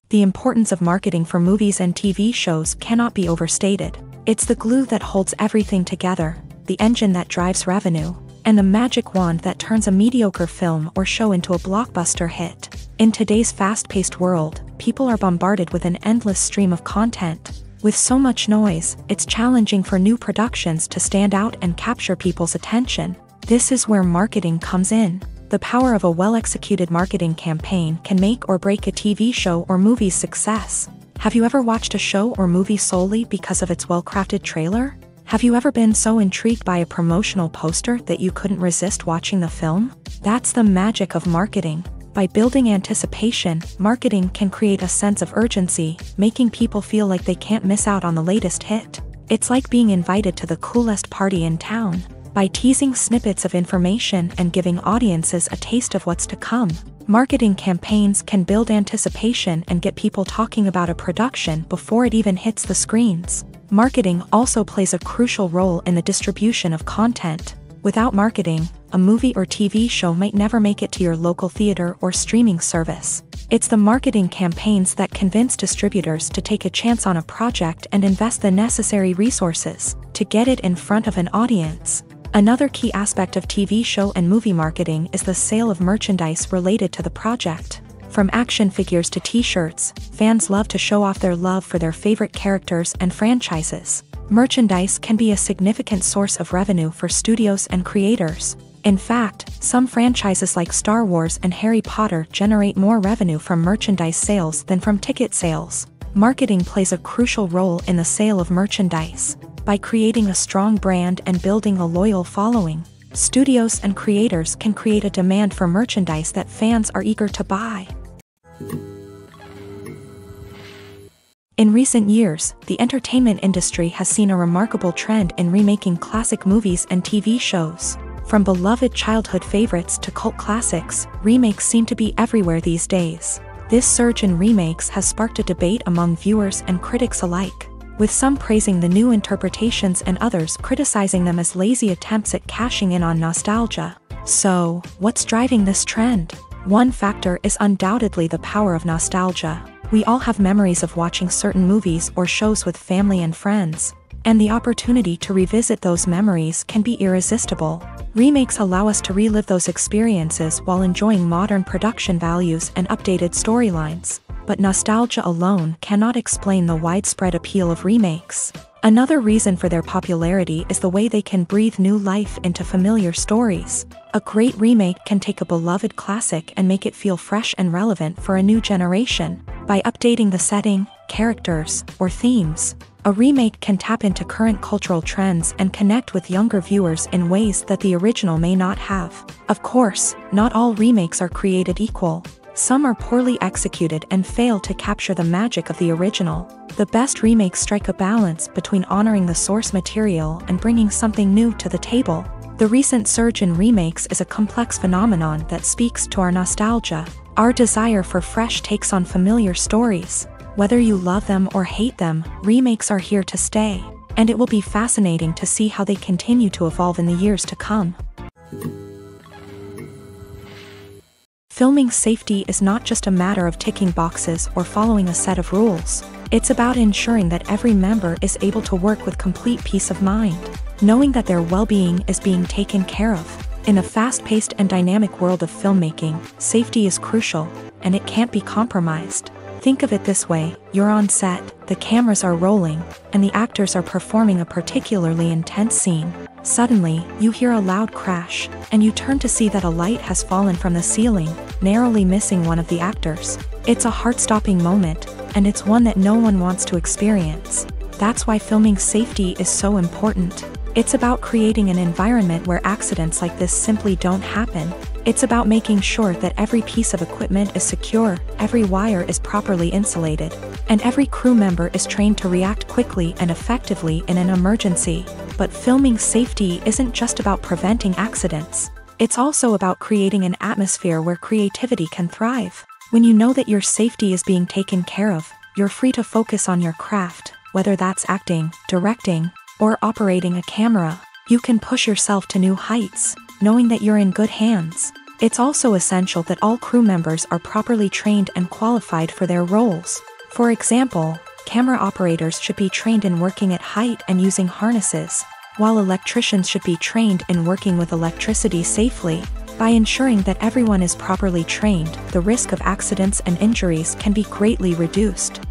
[SPEAKER 1] The importance of marketing for movies and TV shows cannot be overstated. It's the glue that holds everything together, the engine that drives revenue, and the magic wand that turns a mediocre film or show into a blockbuster hit. In today's fast-paced world, people are bombarded with an endless stream of content. With so much noise, it's challenging for new productions to stand out and capture people's attention. This is where marketing comes in. The power of a well-executed marketing campaign can make or break a TV show or movie's success. Have you ever watched a show or movie solely because of its well-crafted trailer? Have you ever been so intrigued by a promotional poster that you couldn't resist watching the film? That's the magic of marketing. By building anticipation, marketing can create a sense of urgency, making people feel like they can't miss out on the latest hit. It's like being invited to the coolest party in town. By teasing snippets of information and giving audiences a taste of what's to come, marketing campaigns can build anticipation and get people talking about a production before it even hits the screens. Marketing also plays a crucial role in the distribution of content. Without marketing, a movie or TV show might never make it to your local theater or streaming service. It's the marketing campaigns that convince distributors to take a chance on a project and invest the necessary resources to get it in front of an audience. Another key aspect of TV show and movie marketing is the sale of merchandise related to the project. From action figures to t-shirts, fans love to show off their love for their favorite characters and franchises. Merchandise can be a significant source of revenue for studios and creators. In fact, some franchises like Star Wars and Harry Potter generate more revenue from merchandise sales than from ticket sales. Marketing plays a crucial role in the sale of merchandise. By creating a strong brand and building a loyal following, Studios and creators can create a demand for merchandise that fans are eager to buy. In recent years, the entertainment industry has seen a remarkable trend in remaking classic movies and TV shows. From beloved childhood favorites to cult classics, remakes seem to be everywhere these days. This surge in remakes has sparked a debate among viewers and critics alike, with some praising the new interpretations and others criticizing them as lazy attempts at cashing in on nostalgia. So, what's driving this trend? One factor is undoubtedly the power of nostalgia. We all have memories of watching certain movies or shows with family and friends, and the opportunity to revisit those memories can be irresistible. Remakes allow us to relive those experiences while enjoying modern production values and updated storylines. But nostalgia alone cannot explain the widespread appeal of remakes. Another reason for their popularity is the way they can breathe new life into familiar stories. A great remake can take a beloved classic and make it feel fresh and relevant for a new generation. By updating the setting, characters, or themes, a remake can tap into current cultural trends and connect with younger viewers in ways that the original may not have. Of course, not all remakes are created equal. Some are poorly executed and fail to capture the magic of the original. The best remakes strike a balance between honoring the source material and bringing something new to the table. The recent surge in remakes is a complex phenomenon that speaks to our nostalgia, our desire for fresh takes on familiar stories. Whether you love them or hate them, remakes are here to stay, and it will be fascinating to see how they continue to evolve in the years to come. Filming safety is not just a matter of ticking boxes or following a set of rules. It's about ensuring that every member is able to work with complete peace of mind, knowing that their well-being is being taken care of. In a fast-paced and dynamic world of filmmaking, safety is crucial, and it can't be compromised. Think of it this way: you're on set, the cameras are rolling, and the actors are performing a particularly intense scene. Suddenly, you hear a loud crash, and you turn to see that a light has fallen from the ceiling, narrowly missing one of the actors. It's a heart-stopping moment, and it's one that no one wants to experience. That's why filming safety is so important. It's about creating an environment where accidents like this simply don't happen. It's about making sure that every piece of equipment is secure, every wire is properly insulated, and every crew member is trained to react quickly and effectively in an emergency. But filming safety isn't just about preventing accidents. It's also about creating an atmosphere where creativity can thrive. When you know that your safety is being taken care of, you're free to focus on your craft, whether that's acting, directing, or operating a camera. You can push yourself to new heights, knowing that you're in good hands. It's also essential that all crew members are properly trained and qualified for their roles. For example, camera operators should be trained in working at height and using harnesses, while electricians should be trained in working with electricity safely. By ensuring that everyone is properly trained, the risk of accidents and injuries can be greatly reduced.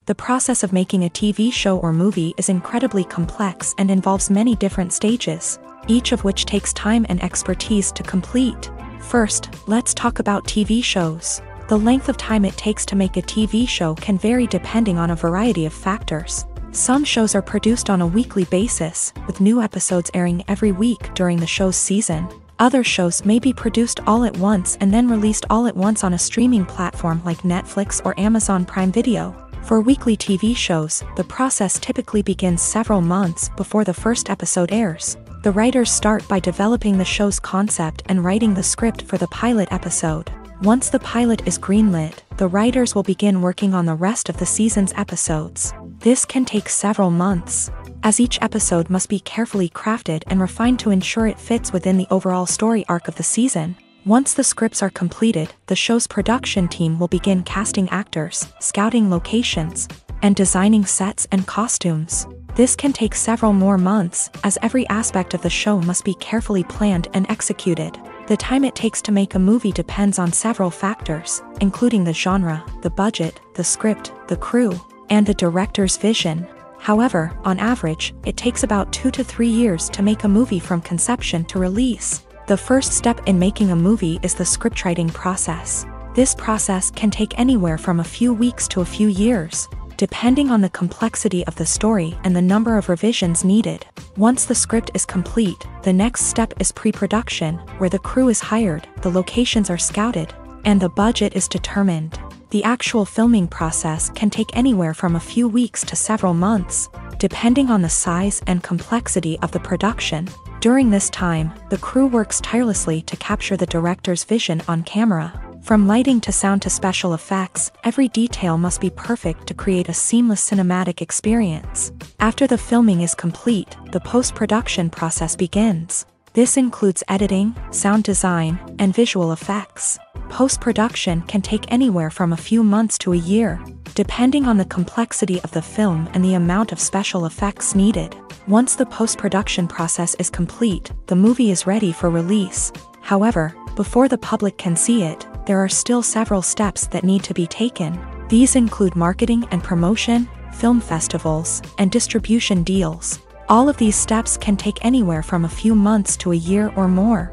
[SPEAKER 1] The process of making a TV show or movie is incredibly complex and involves many different stages, each of which takes time and expertise to complete. First, let's talk about TV shows. The length of time it takes to make a TV show can vary depending on a variety of factors. Some shows are produced on a weekly basis, with new episodes airing every week during the show's season. Other shows may be produced all at once and then released all at once on a streaming platform like Netflix or Amazon Prime Video. For weekly TV shows, the process typically begins several months before the first episode airs. The writers start by developing the show's concept and writing the script for the pilot episode. Once the pilot is greenlit, the writers will begin working on the rest of the season's episodes. This can take several months, as each episode must be carefully crafted and refined to ensure it fits within the overall story arc of the season. Once the scripts are completed, the show's production team will begin casting actors, scouting locations, and designing sets and costumes. This can take several more months, as every aspect of the show must be carefully planned and executed. The time it takes to make a movie depends on several factors, including the genre, the budget, the script, the crew, and the director's vision. However, on average, it takes about 2 to 3 years to make a movie from conception to release. The first step in making a movie is the scriptwriting process. This process can take anywhere from a few weeks to a few years. depending on the complexity of the story and the number of revisions needed. Once the script is complete, the next step is pre-production, where the crew is hired, the locations are scouted, and the budget is determined. The actual filming process can take anywhere from a few weeks to several months, depending on the size and complexity of the production. During this time, the crew works tirelessly to capture the director's vision on camera. From lighting to sound to special effects, every detail must be perfect to create a seamless cinematic experience. After the filming is complete, the post-production process begins. This includes editing, sound design, and visual effects. Post-production can take anywhere from a few months to a year, depending on the complexity of the film and the amount of special effects needed. Once the post-production process is complete, the movie is ready for release. However, before the public can see it, there are still several steps that need to be taken. These include marketing and promotion, film festivals, and distribution deals. All of these steps can take anywhere from a few months to a year or more.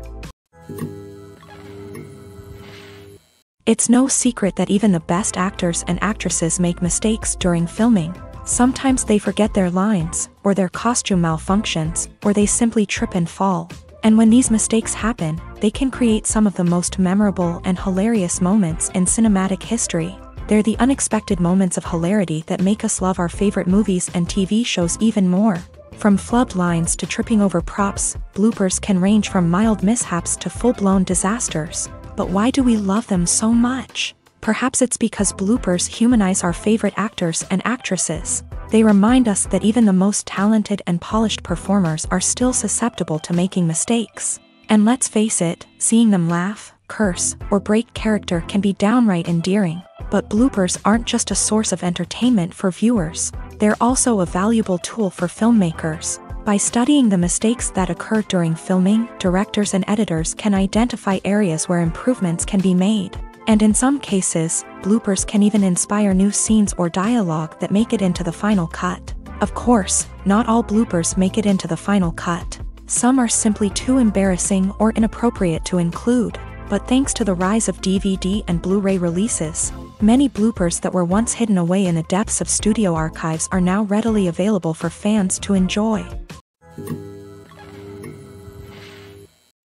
[SPEAKER 1] It's no secret that even the best actors and actresses make mistakes during filming. Sometimes they forget their lines, or their costume malfunctions, or they simply trip and fall. And when these mistakes happen, they can create some of the most memorable and hilarious moments in cinematic history. They're the unexpected moments of hilarity that make us love our favorite movies and TV shows even more. From flubbed lines to tripping over props, bloopers can range from mild mishaps to full-blown disasters. But why do we love them so much? Perhaps it's because bloopers humanize our favorite actors and actresses. They remind us that even the most talented and polished performers are still susceptible to making mistakes. And let's face it, seeing them laugh, curse, or break character can be downright endearing. But bloopers aren't just a source of entertainment for viewers. They're also a valuable tool for filmmakers. By studying the mistakes that occur during filming, directors and editors can identify areas where improvements can be made. And in some cases, bloopers can even inspire new scenes or dialogue that make it into the final cut. Of course, not all bloopers make it into the final cut. Some are simply too embarrassing or inappropriate to include. But thanks to the rise of DVD and Blu-ray releases, many bloopers that were once hidden away in the depths of studio archives are now readily available for fans to enjoy.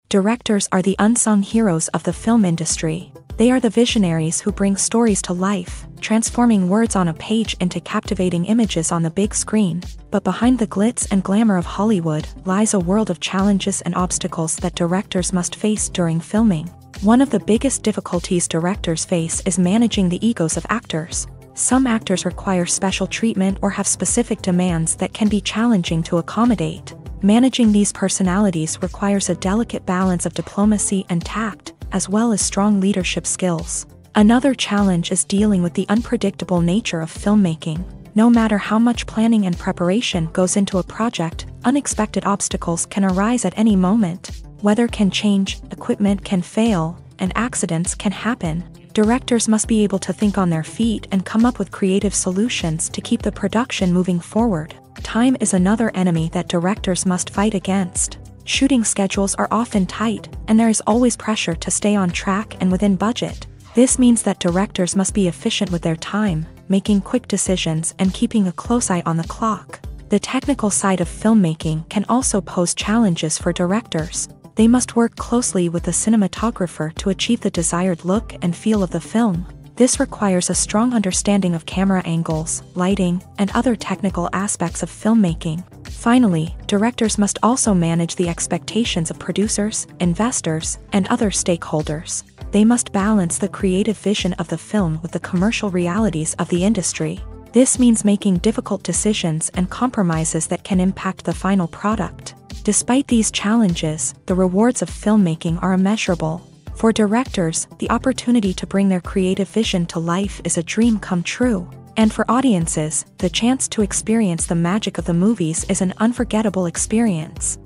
[SPEAKER 1] Directors are the unsung heroes of the film industry. They are the visionaries who bring stories to life, transforming words on a page into captivating images on the big screen. But behind the glitz and glamour of Hollywood lies a world of challenges and obstacles that directors must face during filming. One of the biggest difficulties directors face is managing the egos of actors. Some actors require special treatment or have specific demands that can be challenging to accommodate. Managing these personalities requires a delicate balance of diplomacy and tact, as well as strong leadership skills. Another challenge is dealing with the unpredictable nature of filmmaking. No matter how much planning and preparation goes into a project, unexpected obstacles can arise at any moment. Weather can change, equipment can fail, and accidents can happen. Directors must be able to think on their feet and come up with creative solutions to keep the production moving forward. Time is another enemy that directors must fight against. Shooting schedules are often tight, and there is always pressure to stay on track and within budget. This means that directors must be efficient with their time, making quick decisions and keeping a close eye on the clock. The technical side of filmmaking can also pose challenges for directors. They must work closely with the cinematographer to achieve the desired look and feel of the film. This requires a strong understanding of camera angles, lighting, and other technical aspects of filmmaking. Finally, directors must also manage the expectations of producers, investors, and other stakeholders. They must balance the creative vision of the film with the commercial realities of the industry. This means making difficult decisions and compromises that can impact the final product. Despite these challenges, the rewards of filmmaking are immeasurable. For directors, the opportunity to bring their creative vision to life is a dream come true. And for audiences, the chance to experience the magic of the movies is an unforgettable experience.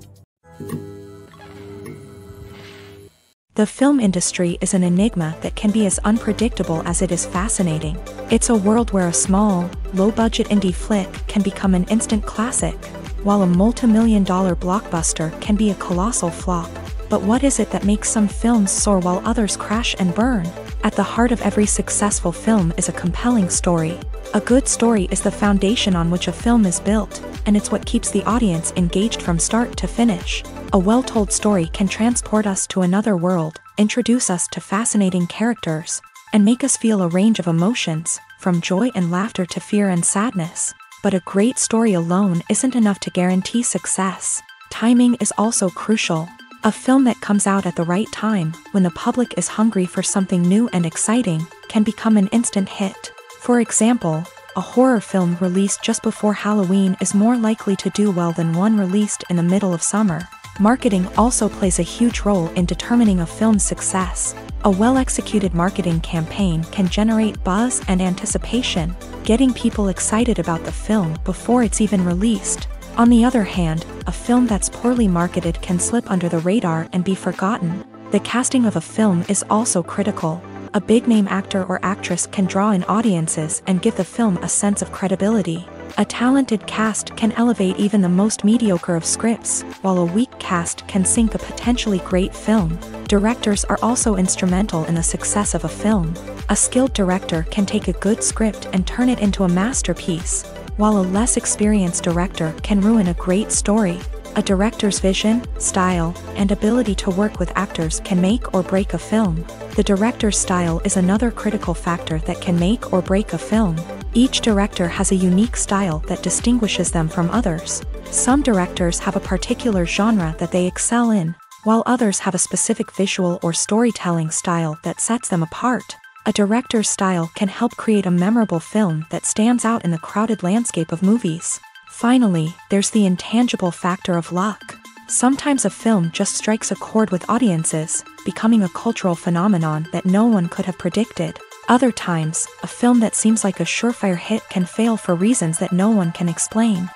[SPEAKER 1] The film industry is an enigma that can be as unpredictable as it is fascinating. It's a world where a small, low-budget indie flick can become an instant classic, while a multi-million-dollar blockbuster can be a colossal flop. But what is it that makes some films soar while others crash and burn? At the heart of every successful film is a compelling story. A good story is the foundation on which a film is built, and it's what keeps the audience engaged from start to finish. A well-told story can transport us to another world, introduce us to fascinating characters, and make us feel a range of emotions, from joy and laughter to fear and sadness. But a great story alone isn't enough to guarantee success. Timing is also crucial. A film that comes out at the right time, when the public is hungry for something new and exciting, can become an instant hit. For example, a horror film released just before Halloween is more likely to do well than one released in the middle of summer. Marketing also plays a huge role in determining a film's success. A well-executed marketing campaign can generate buzz and anticipation, getting people excited about the film before it's even released. On the other hand, a film that's poorly marketed can slip under the radar and be forgotten. The casting of a film is also critical. A big-name actor or actress can draw in audiences and give the film a sense of credibility. A talented cast can elevate even the most mediocre of scripts, while a weak cast can sink a potentially great film. Directors are also instrumental in the success of a film. A skilled director can take a good script and turn it into a masterpiece, while a less experienced director can ruin a great story. A director's vision, style, and ability to work with actors can make or break a film. The director's style is another critical factor that can make or break a film. Each director has a unique style that distinguishes them from others. Some directors have a particular genre that they excel in, while others have a specific visual or storytelling style that sets them apart. A director's style can help create a memorable film that stands out in the crowded landscape of movies. Finally, there's the intangible factor of luck. Sometimes a film just strikes a chord with audiences, becoming a cultural phenomenon that no one could have predicted. Other times, a film that seems like a surefire hit can fail for reasons that no one can explain.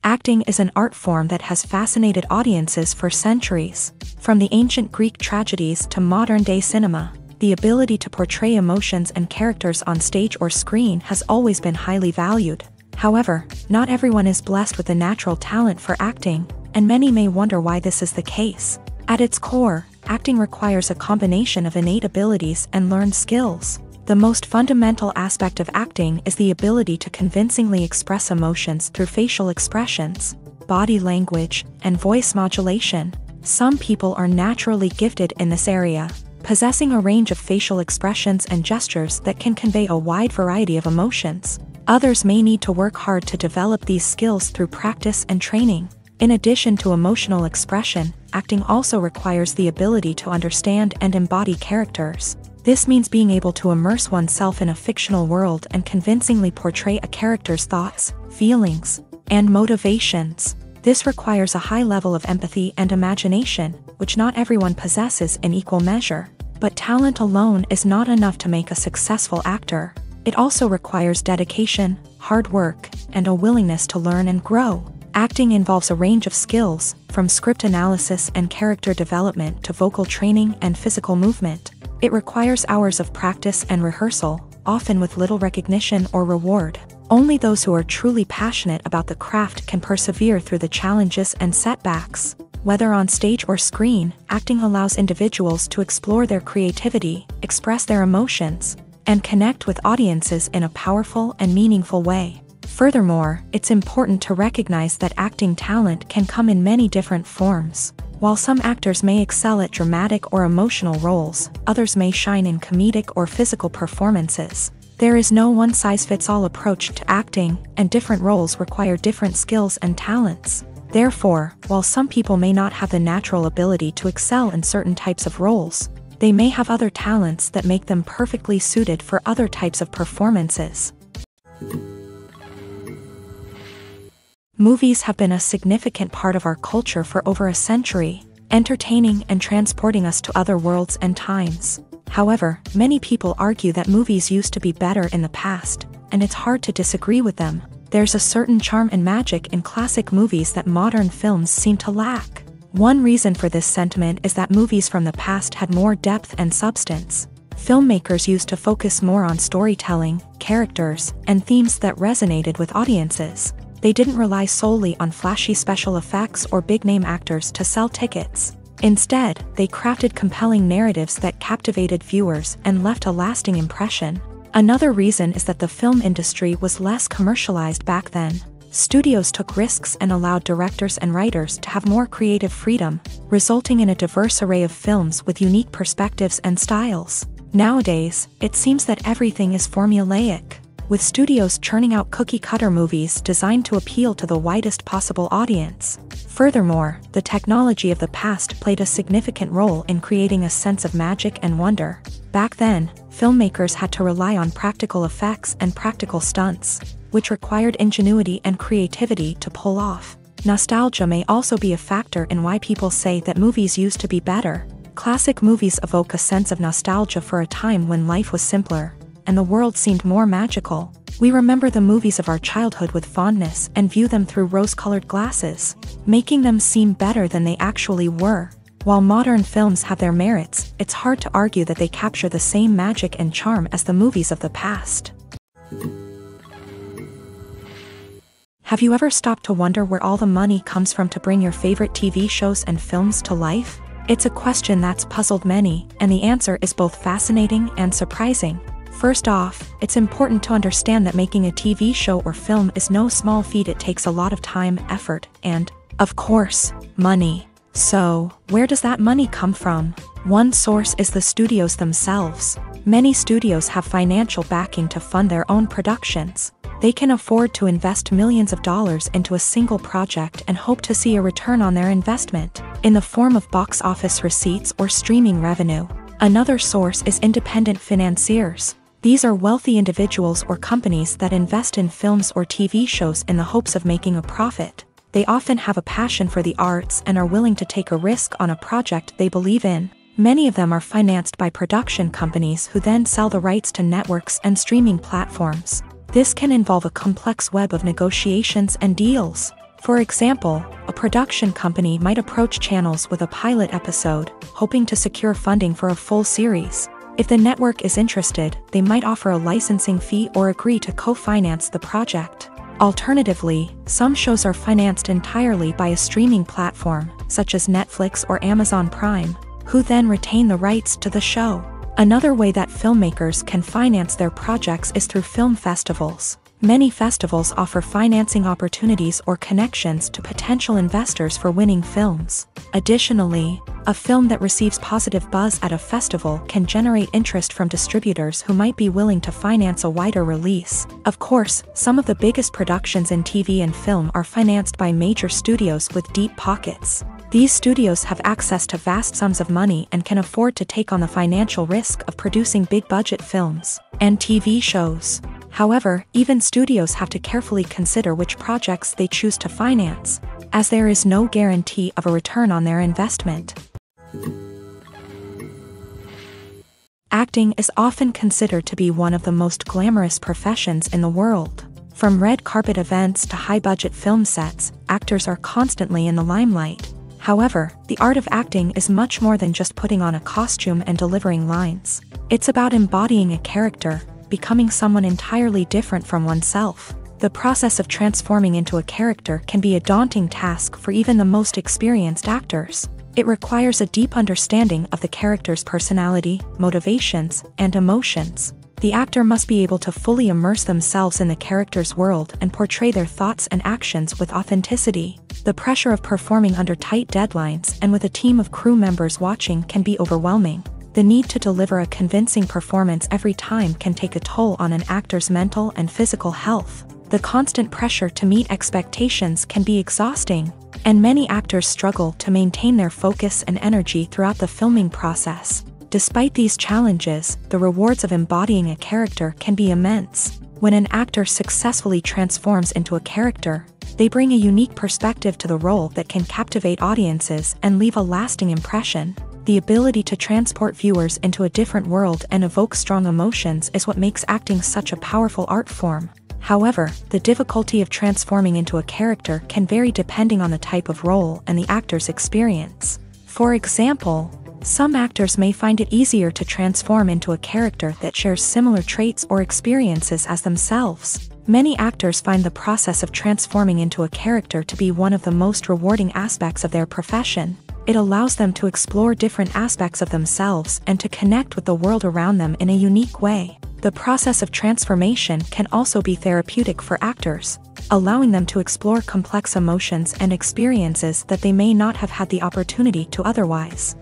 [SPEAKER 1] Acting is an art form that has fascinated audiences for centuries. From the ancient Greek tragedies to modern-day cinema, the ability to portray emotions and characters on stage or screen has always been highly valued. However, not everyone is blessed with a natural talent for acting, and many may wonder why this is the case. At its core, acting requires a combination of innate abilities and learned skills. The most fundamental aspect of acting is the ability to convincingly express emotions through facial expressions, body language, and voice modulation. Some people are naturally gifted in this area, possessing a range of facial expressions and gestures that can convey a wide variety of emotions. Others may need to work hard to develop these skills through practice and training. In addition to emotional expression, acting also requires the ability to understand and embody characters. This means being able to immerse oneself in a fictional world and convincingly portray a character's thoughts, feelings, and motivations. This requires a high level of empathy and imagination, which not everyone possesses in equal measure. But talent alone is not enough to make a successful actor. It also requires dedication, hard work, and a willingness to learn and grow. Acting involves a range of skills, from script analysis and character development to vocal training and physical movement. It requires hours of practice and rehearsal, often with little recognition or reward. Only those who are truly passionate about the craft can persevere through the challenges and setbacks. Whether on stage or screen, acting allows individuals to explore their creativity, express their emotions, and connect with audiences in a powerful and meaningful way. Furthermore, it's important to recognize that acting talent can come in many different forms. While some actors may excel at dramatic or emotional roles, others may shine in comedic or physical performances. There is no one-size-fits-all approach to acting, and different roles require different skills and talents. Therefore, while some people may not have the natural ability to excel in certain types of roles, they may have other talents that make them perfectly suited for other types of performances. Movies have been a significant part of our culture for over a century, entertaining and transporting us to other worlds and times. However, many people argue that movies used to be better in the past, and it's hard to disagree with them. There's a certain charm and magic in classic movies that modern films seem to lack. One reason for this sentiment is that movies from the past had more depth and substance. Filmmakers used to focus more on storytelling, characters, and themes that resonated with audiences. They didn't rely solely on flashy special effects or big-name actors to sell tickets. Instead, they crafted compelling narratives that captivated viewers and left a lasting impression. Another reason is that the film industry was less commercialized back then. Studios took risks and allowed directors and writers to have more creative freedom, resulting in a diverse array of films with unique perspectives and styles. Nowadays, it seems that everything is formulaic, with studios churning out cookie-cutter movies designed to appeal to the widest possible audience. Furthermore, the technology of the past played a significant role in creating a sense of magic and wonder. Back then, filmmakers had to rely on practical effects and practical stunts, which required ingenuity and creativity to pull off. Nostalgia may also be a factor in why people say that movies used to be better. Classic movies evoke a sense of nostalgia for a time when life was simpler, and the world seemed more magical. We remember the movies of our childhood with fondness and view them through rose-colored glasses, making them seem better than they actually were. While modern films have their merits, it's hard to argue that they capture the same magic and charm as the movies of the past. Have you ever stopped to wonder where all the money comes from to bring your favorite TV shows and films to life? It's a question that's puzzled many, and the answer is both fascinating and surprising. First off, it's important to understand that making a TV show or film is no small feat. It takes a lot of time, effort, and, of course, money. So, where does that money come from? One source is the studios themselves. Many studios have financial backing to fund their own productions. They can afford to invest millions of dollars into a single project and hope to see a return on their investment, in the form of box office receipts or streaming revenue. Another source is independent financiers. These are wealthy individuals or companies that invest in films or TV shows in the hopes of making a profit. They often have a passion for the arts and are willing to take a risk on a project they believe in. Many of them are financed by production companies who then sell the rights to networks and streaming platforms. This can involve a complex web of negotiations and deals. For example, a production company might approach channels with a pilot episode, hoping to secure funding for a full series. If the network is interested, they might offer a licensing fee or agree to co-finance the project. Alternatively, some shows are financed entirely by a streaming platform, such as Netflix or Amazon Prime, who then retain the rights to the show. Another way that filmmakers can finance their projects is through film festivals. Many festivals offer financing opportunities or connections to potential investors for winning films. Additionally, a film that receives positive buzz at a festival can generate interest from distributors who might be willing to finance a wider release. Of course, some of the biggest productions in TV and film are financed by major studios with deep pockets. These studios have access to vast sums of money and can afford to take on the financial risk of producing big-budget films and TV shows. However, even studios have to carefully consider which projects they choose to finance, as there is no guarantee of a return on their investment. Acting is often considered to be one of the most glamorous professions in the world. From red carpet events to high-budget film sets, actors are constantly in the limelight. However, the art of acting is much more than just putting on a costume and delivering lines. It's about embodying a character, becoming someone entirely different from oneself. The process of transforming into a character can be a daunting task for even the most experienced actors. It requires a deep understanding of the character's personality, motivations, and emotions. The actor must be able to fully immerse themselves in the character's world and portray their thoughts and actions with authenticity. The pressure of performing under tight deadlines and with a team of crew members watching can be overwhelming. The need to deliver a convincing performance every time can take a toll on an actor's mental and physical health. The constant pressure to meet expectations can be exhausting, and many actors struggle to maintain their focus and energy throughout the filming process. Despite these challenges, the rewards of embodying a character can be immense. When an actor successfully transforms into a character, they bring a unique perspective to the role that can captivate audiences and leave a lasting impression. The ability to transport viewers into a different world and evoke strong emotions is what makes acting such a powerful art form. However, the difficulty of transforming into a character can vary depending on the type of role and the actor's experience. For example, some actors may find it easier to transform into a character that shares similar traits or experiences as themselves. Many actors find the process of transforming into a character to be one of the most rewarding aspects of their profession. It allows them to explore different aspects of themselves and to connect with the world around them in a unique way. The process of transformation can also be therapeutic for actors, allowing them to explore complex emotions and experiences that they may not have had the opportunity to otherwise.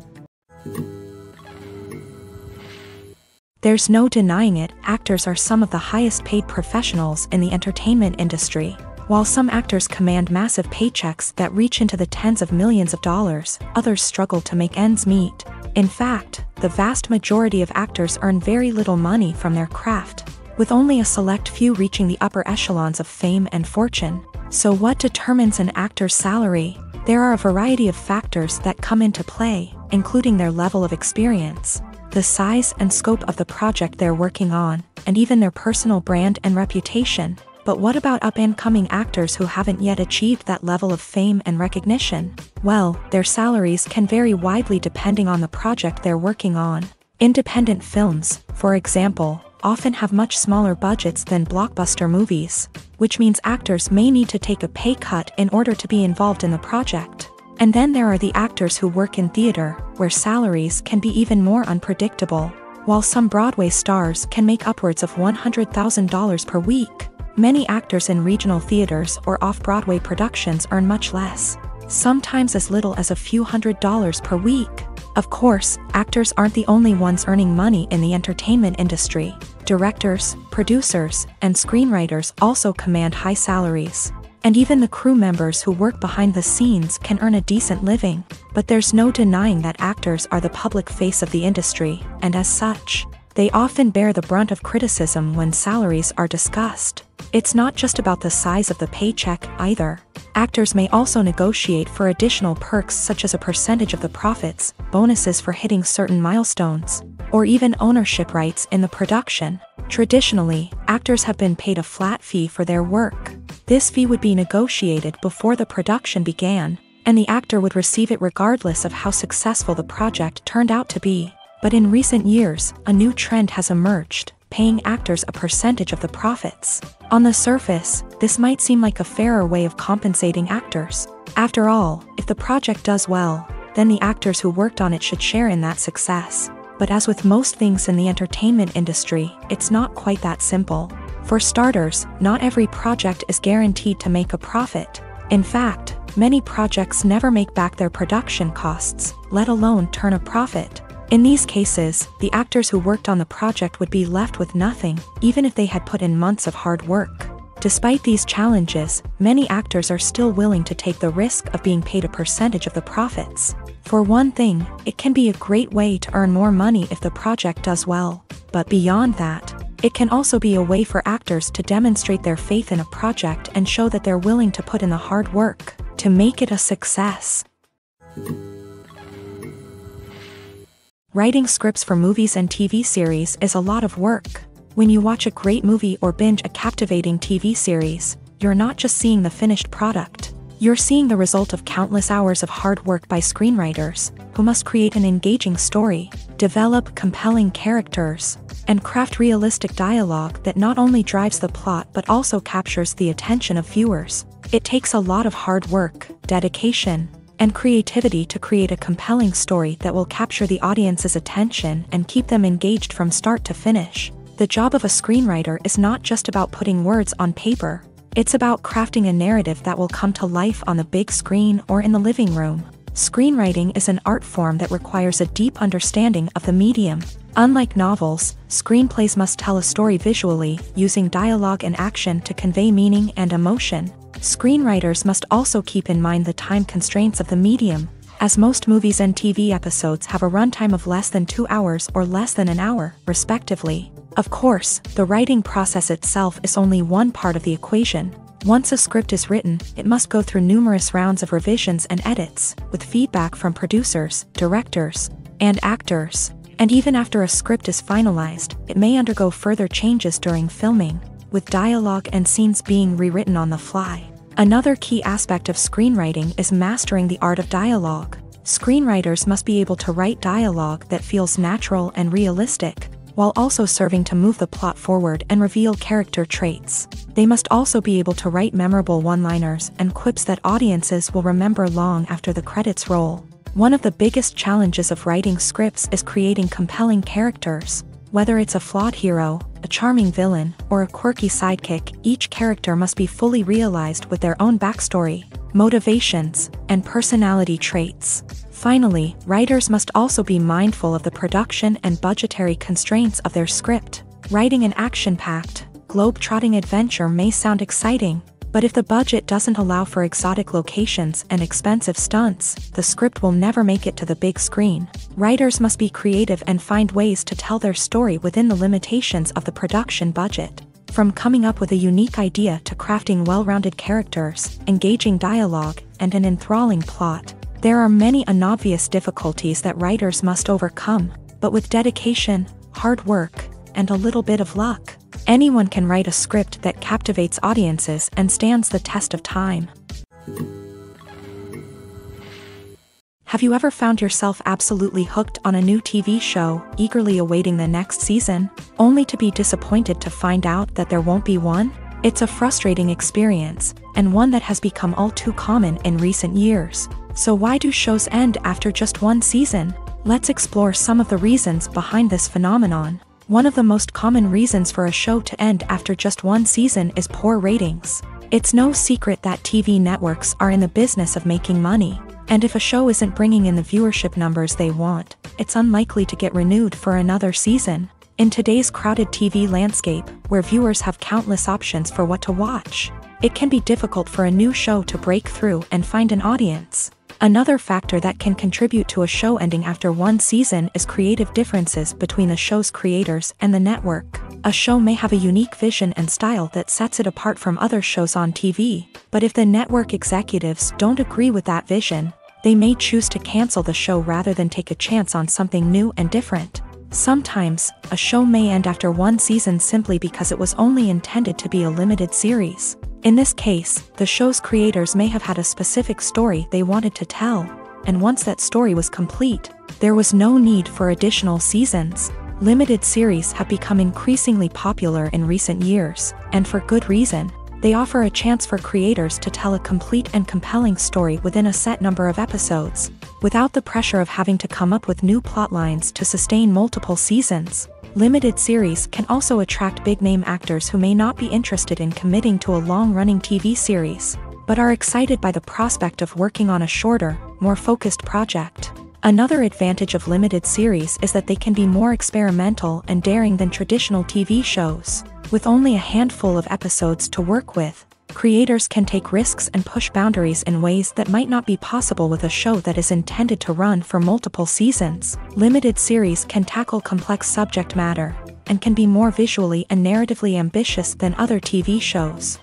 [SPEAKER 1] There's no denying it, actors are some of the highest paid professionals in the entertainment industry. While some actors command massive paychecks that reach into the tens of millions of dollars, others struggle to make ends meet. In fact, the vast majority of actors earn very little money from their craft, with only a select few reaching the upper echelons of fame and fortune. So what determines an actor's salary? There are a variety of factors that come into play, including their level of experience, the size and scope of the project they're working on, and even their personal brand and reputation. But what about up-and-coming actors who haven't yet achieved that level of fame and recognition? Well, their salaries can vary widely depending on the project they're working on. Independent films, for example, often have much smaller budgets than blockbuster movies, which means actors may need to take a pay cut in order to be involved in the project. And then there are the actors who work in theater, where salaries can be even more unpredictable. While some Broadway stars can make upwards of $100,000 per week, many actors in regional theaters or off-Broadway productions earn much less, sometimes as little as a few $100s per week. Of course, actors aren't the only ones earning money in the entertainment industry. Directors, producers, and screenwriters also command high salaries. And even the crew members who work behind the scenes can earn a decent living. But there's no denying that actors are the public face of the industry, and as such, they often bear the brunt of criticism when salaries are discussed. It's not just about the size of the paycheck, either. Actors may also negotiate for additional perks such as a percentage of the profits, bonuses for hitting certain milestones, or even ownership rights in the production. Traditionally, actors have been paid a flat fee for their work. This fee would be negotiated before the production began, and the actor would receive it regardless of how successful the project turned out to be. But in recent years, a new trend has emerged, paying actors a percentage of the profits. On the surface, this might seem like a fairer way of compensating actors. After all, if the project does well, then the actors who worked on it should share in that success. But as with most things in the entertainment industry, it's not quite that simple. For starters, not every project is guaranteed to make a profit. In fact, many projects never make back their production costs, let alone turn a profit. In these cases, the actors who worked on the project would be left with nothing, even if they had put in months of hard work. Despite these challenges, many actors are still willing to take the risk of being paid a percentage of the profits. For one thing, it can be a great way to earn more money if the project does well. But beyond that, it can also be a way for actors to demonstrate their faith in a project and show that they're willing to put in the hard work to make it a success. Writing scripts for movies and TV series is a lot of work. When you watch a great movie or binge a captivating TV series, you're not just seeing the finished product. You're seeing the result of countless hours of hard work by screenwriters, who must create an engaging story, develop compelling characters, and craft realistic dialogue that not only drives the plot but also captures the attention of viewers. It takes a lot of hard work, dedication, and creativity to create a compelling story that will capture the audience's attention and keep them engaged from start to finish. The job of a screenwriter is not just about putting words on paper. It's about crafting a narrative that will come to life on the big screen or in the living room. Screenwriting is an art form that requires a deep understanding of the medium. Unlike novels, screenplays must tell a story visually, using dialogue and action to convey meaning and emotion. Screenwriters must also keep in mind the time constraints of the medium, as most movies and TV episodes have a runtime of less than 2 hours or less than an hour, respectively. Of course, the writing process itself is only one part of the equation. Once a script is written, it must go through numerous rounds of revisions and edits, with feedback from producers, directors, and actors. And even after a script is finalized, it may undergo further changes during filming, with dialogue and scenes being rewritten on the fly. Another key aspect of screenwriting is mastering the art of dialogue. Screenwriters must be able to write dialogue that feels natural and realistic, while also serving to move the plot forward and reveal character traits. They must also be able to write memorable one-liners and quips that audiences will remember long after the credits roll. One of the biggest challenges of writing scripts is creating compelling characters. Whether it's a flawed hero, a charming villain, or a quirky sidekick, each character must be fully realized with their own backstory, motivations, and personality traits. Finally, writers must also be mindful of the production and budgetary constraints of their script. Writing an action-packed, globe-trotting adventure may sound exciting, but if the budget doesn't allow for exotic locations and expensive stunts, the script will never make it to the big screen. Writers must be creative and find ways to tell their story within the limitations of the production budget. From coming up with a unique idea to crafting well-rounded characters, engaging dialogue, and an enthralling plot, there are many unobvious difficulties that writers must overcome, but with dedication, hard work, and a little bit of luck, anyone can write a script that captivates audiences and stands the test of time. Have you ever found yourself absolutely hooked on a new TV show, eagerly awaiting the next season, only to be disappointed to find out that there won't be one? It's a frustrating experience, and one that has become all too common in recent years. So why do shows end after just one season? Let's explore some of the reasons behind this phenomenon. One of the most common reasons for a show to end after just one season is poor ratings. It's no secret that TV networks are in the business of making money, and if a show isn't bringing in the viewership numbers they want, it's unlikely to get renewed for another season. In today's crowded TV landscape, where viewers have countless options for what to watch, it can be difficult for a new show to break through and find an audience. Another factor that can contribute to a show ending after one season is creative differences between the show's creators and the network. A show may have a unique vision and style that sets it apart from other shows on TV, but if the network executives don't agree with that vision, they may choose to cancel the show rather than take a chance on something new and different. Sometimes, a show may end after one season simply because it was only intended to be a limited series. In this case, the show's creators may have had a specific story they wanted to tell, and once that story was complete, there was no need for additional seasons. Limited series have become increasingly popular in recent years, and for good reason. They offer a chance for creators to tell a complete and compelling story within a set number of episodes, without the pressure of having to come up with new plotlines to sustain multiple seasons. Limited series can also attract big-name actors who may not be interested in committing to a long-running TV series, but are excited by the prospect of working on a shorter, more focused project. Another advantage of limited series is that they can be more experimental and daring than traditional TV shows. With only a handful of episodes to work with, creators can take risks and push boundaries in ways that might not be possible with a show that is intended to run for multiple seasons. Limited series can tackle complex subject matter, and can be more visually and narratively ambitious than other TV shows.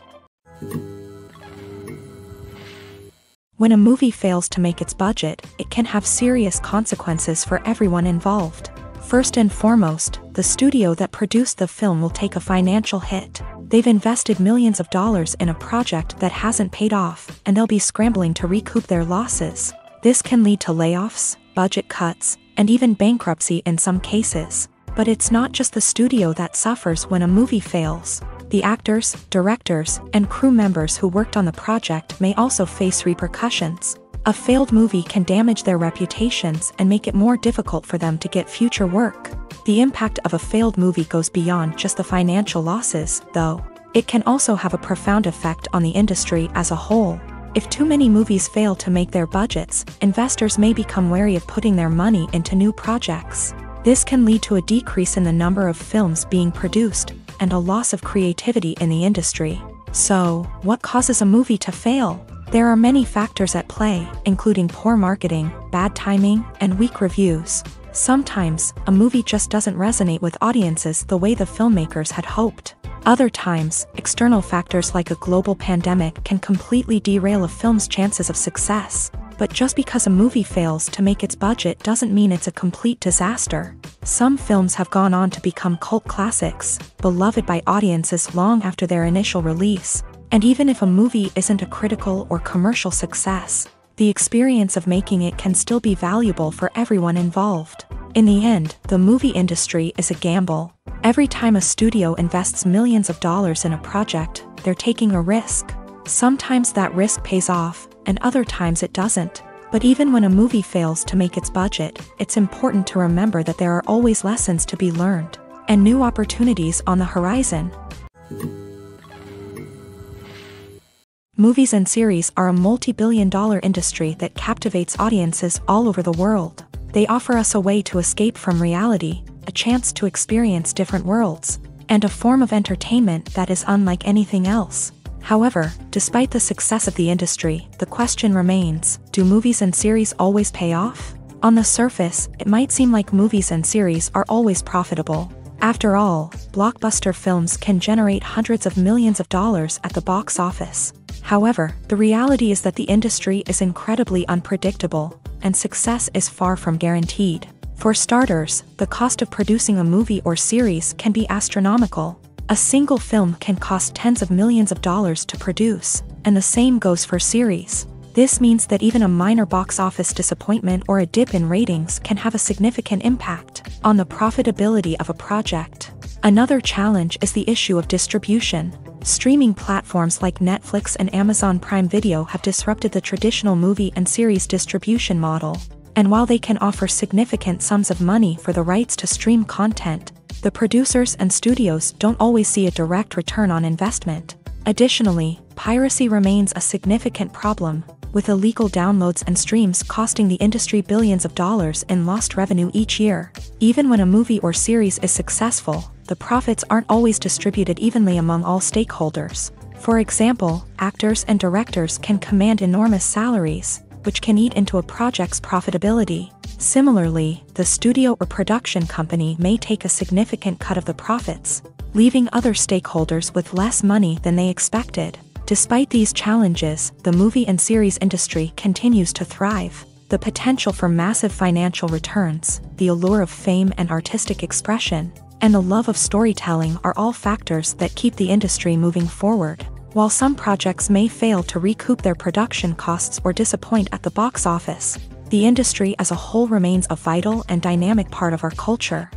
[SPEAKER 1] When a movie fails to make its budget, it can have serious consequences for everyone involved. First and foremost, the studio that produced the film will take a financial hit. They've invested millions of dollars in a project that hasn't paid off, and they'll be scrambling to recoup their losses. This can lead to layoffs, budget cuts, and even bankruptcy in some cases. But it's not just the studio that suffers when a movie fails. The actors, directors, and crew members who worked on the project may also face repercussions. A failed movie can damage their reputations and make it more difficult for them to get future work. The impact of a failed movie goes beyond just the financial losses, though. It can also have a profound effect on the industry as a whole. If too many movies fail to make their budgets, investors may become wary of putting their money into new projects. This can lead to a decrease in the number of films being produced, and a loss of creativity in the industry. So, what causes a movie to fail? There are many factors at play, including poor marketing, bad timing, and weak reviews. Sometimes, a movie just doesn't resonate with audiences the way the filmmakers had hoped. Other times, external factors like a global pandemic can completely derail a film's chances of success. But just because a movie fails to make its budget doesn't mean it's a complete disaster. Some films have gone on to become cult classics, beloved by audiences long after their initial release. And even if a movie isn't a critical or commercial success, the experience of making it can still be valuable for everyone involved. In the end, the movie industry is a gamble. Every time a studio invests millions of dollars in a project, they're taking a risk. Sometimes that risk pays off, and other times it doesn't. But even when a movie fails to make its budget, it's important to remember that there are always lessons to be learned, and new opportunities on the horizon. Movies and series are a multi-billion-dollar industry that captivates audiences all over the world. They offer us a way to escape from reality, a chance to experience different worlds, and a form of entertainment that is unlike anything else. However, despite the success of the industry, the question remains, do movies and series always pay off? On the surface, it might seem like movies and series are always profitable. After all, blockbuster films can generate hundreds of millions of dollars at the box office. However, the reality is that the industry is incredibly unpredictable, and success is far from guaranteed. For starters, the cost of producing a movie or series can be astronomical. A single film can cost tens of millions of dollars to produce, and the same goes for series. This means that even a minor box office disappointment or a dip in ratings can have a significant impact on the profitability of a project. Another challenge is the issue of distribution. Streaming platforms like Netflix and Amazon Prime Video have disrupted the traditional movie and series distribution model. And while they can offer significant sums of money for the rights to stream content, the producers and studios don't always see a direct return on investment. Additionally, piracy remains a significant problem, with illegal downloads and streams costing the industry billions of dollars in lost revenue each year. Even when a movie or series is successful, the profits aren't always distributed evenly among all stakeholders. For example, actors and directors can command enormous salaries, which can eat into a project's profitability. Similarly, the studio or production company may take a significant cut of the profits, leaving other stakeholders with less money than they expected. Despite these challenges, the movie and series industry continues to thrive. The potential for massive financial returns, the allure of fame and artistic expression, and the love of storytelling are all factors that keep the industry moving forward. While some projects may fail to recoup their production costs or disappoint at the box office, the industry as a whole remains a vital and dynamic part of our culture.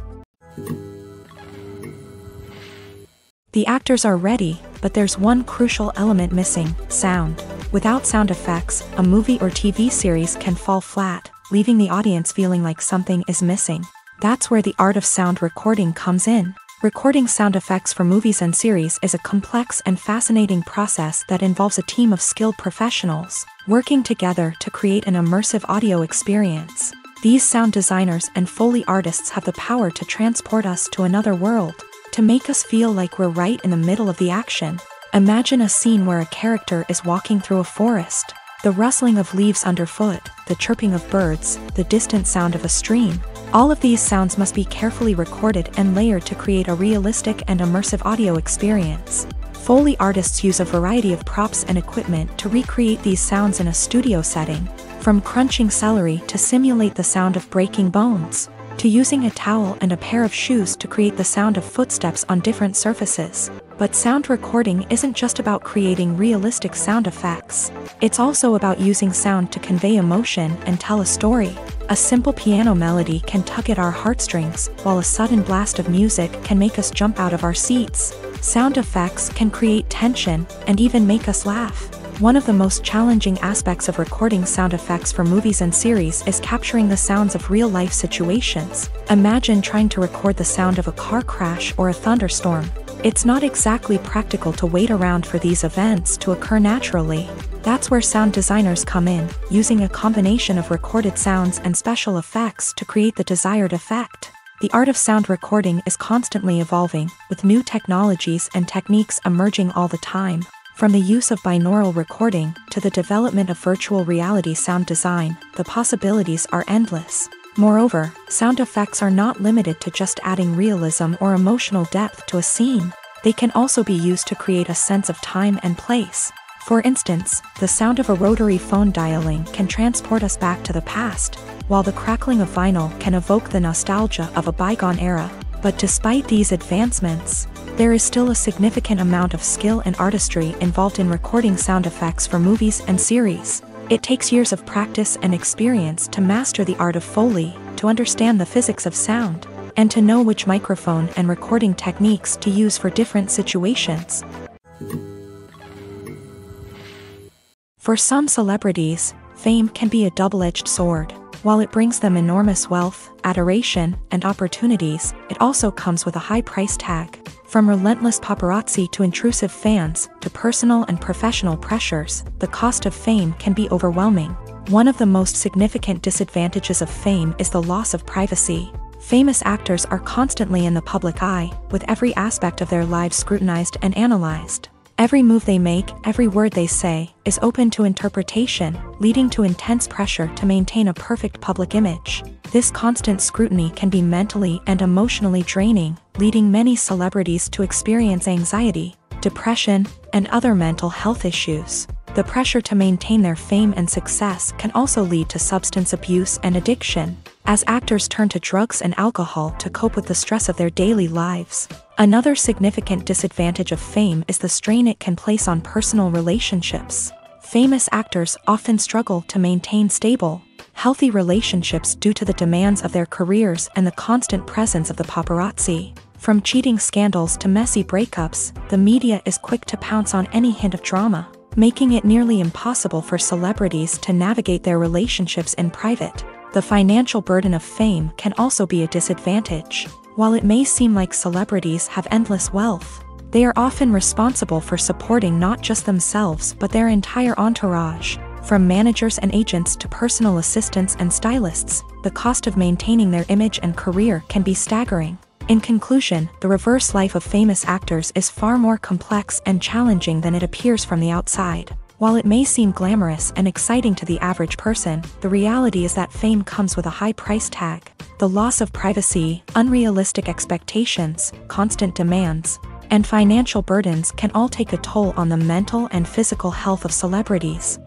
[SPEAKER 1] The actors are ready, but there's one crucial element missing: sound. Without sound effects, a movie or TV series can fall flat, leaving the audience feeling like something is missing. That's where the art of sound recording comes in. Recording sound effects for movies and series is a complex and fascinating process that involves a team of skilled professionals working together to create an immersive audio experience. These sound designers and Foley artists have the power to transport us to another world, to make us feel like we're right in the middle of the action. Imagine a scene where a character is walking through a forest. The rustling of leaves underfoot, the chirping of birds, the distant sound of a stream. All of these sounds must be carefully recorded and layered to create a realistic and immersive audio experience. Foley artists use a variety of props and equipment to recreate these sounds in a studio setting, from crunching celery to simulate the sound of breaking bones, to using a towel and a pair of shoes to create the sound of footsteps on different surfaces. But sound recording isn't just about creating realistic sound effects. It's also about using sound to convey emotion and tell a story. A simple piano melody can tug at our heartstrings, while a sudden blast of music can make us jump out of our seats. Sound effects can create tension and even make us laugh. One of the most challenging aspects of recording sound effects for movies and series is capturing the sounds of real-life situations. Imagine trying to record the sound of a car crash or a thunderstorm. It's not exactly practical to wait around for these events to occur naturally. That's where sound designers come in, using a combination of recorded sounds and special effects to create the desired effect. The art of sound recording is constantly evolving, with new technologies and techniques emerging all the time. From the use of binaural recording to the development of virtual reality sound design, the possibilities are endless. Moreover, sound effects are not limited to just adding realism or emotional depth to a scene. They can also be used to create a sense of time and place. For instance, the sound of a rotary phone dialing can transport us back to the past, while the crackling of vinyl can evoke the nostalgia of a bygone era. But despite these advancements, there is still a significant amount of skill and artistry involved in recording sound effects for movies and series. It takes years of practice and experience to master the art of Foley, to understand the physics of sound, and to know which microphone and recording techniques to use for different situations. For some celebrities, fame can be a double-edged sword. While it brings them enormous wealth, adoration, and opportunities, it also comes with a high price tag. From relentless paparazzi to intrusive fans, to personal and professional pressures, the cost of fame can be overwhelming. One of the most significant disadvantages of fame is the loss of privacy. Famous actors are constantly in the public eye, with every aspect of their lives scrutinized and analyzed. Every move they make, every word they say, is open to interpretation, leading to intense pressure to maintain a perfect public image. This constant scrutiny can be mentally and emotionally draining, leading many celebrities to experience anxiety, depression, and other mental health issues. The pressure to maintain their fame and success can also lead to substance abuse and addiction, as actors turn to drugs and alcohol to cope with the stress of their daily lives. Another significant disadvantage of fame is the strain it can place on personal relationships. Famous actors often struggle to maintain stable, healthy relationships due to the demands of their careers and the constant presence of the paparazzi. From cheating scandals to messy breakups, the media is quick to pounce on any hint of drama, making it nearly impossible for celebrities to navigate their relationships in private. The financial burden of fame can also be a disadvantage. While it may seem like celebrities have endless wealth, they are often responsible for supporting not just themselves but their entire entourage. From managers and agents to personal assistants and stylists, the cost of maintaining their image and career can be staggering. In conclusion, the reverse life of famous actors is far more complex and challenging than it appears from the outside. While it may seem glamorous and exciting to the average person, the reality is that fame comes with a high price tag. The loss of privacy, unrealistic expectations, constant demands, and financial burdens can all take a toll on the mental and physical health of celebrities.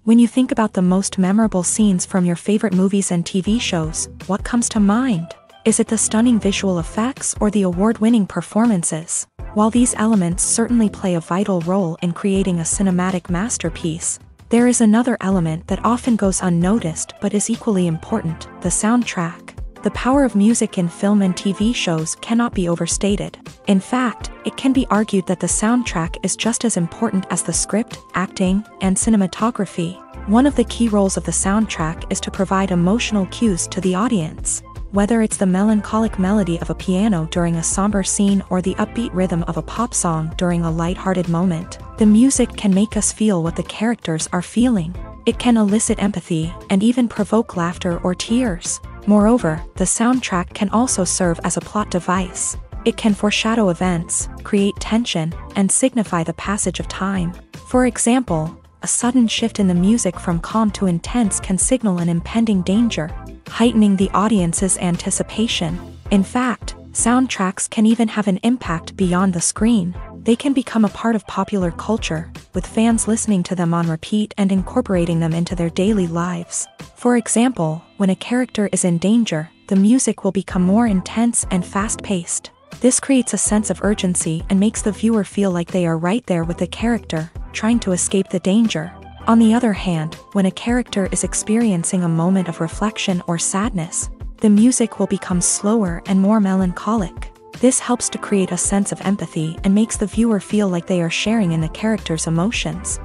[SPEAKER 1] When you think about the most memorable scenes from your favorite movies and TV shows, what comes to mind? Is it the stunning visual effects or the award-winning performances? While these elements certainly play a vital role in creating a cinematic masterpiece, there is another element that often goes unnoticed but is equally important: the soundtrack. The power of music in film and TV shows cannot be overstated. In fact, it can be argued that the soundtrack is just as important as the script, acting, and cinematography. One of the key roles of the soundtrack is to provide emotional cues to the audience. Whether it's the melancholic melody of a piano during a somber scene or the upbeat rhythm of a pop song during a lighthearted moment, the music can make us feel what the characters are feeling. It can elicit empathy and even provoke laughter or tears. Moreover, the soundtrack can also serve as a plot device. It can foreshadow events, create tension, and signify the passage of time. For example, a sudden shift in the music from calm to intense can signal an impending danger, heightening the audience's anticipation. In fact, soundtracks can even have an impact beyond the screen. They can become a part of popular culture, with fans listening to them on repeat and incorporating them into their daily lives. For example, when a character is in danger, the music will become more intense and fast-paced. This creates a sense of urgency and makes the viewer feel like they are right there with the character, trying to escape the danger. On the other hand, when a character is experiencing a moment of reflection or sadness, the music will become slower and more melancholic. This helps to create a sense of empathy and makes the viewer feel like they are sharing in the character's emotions.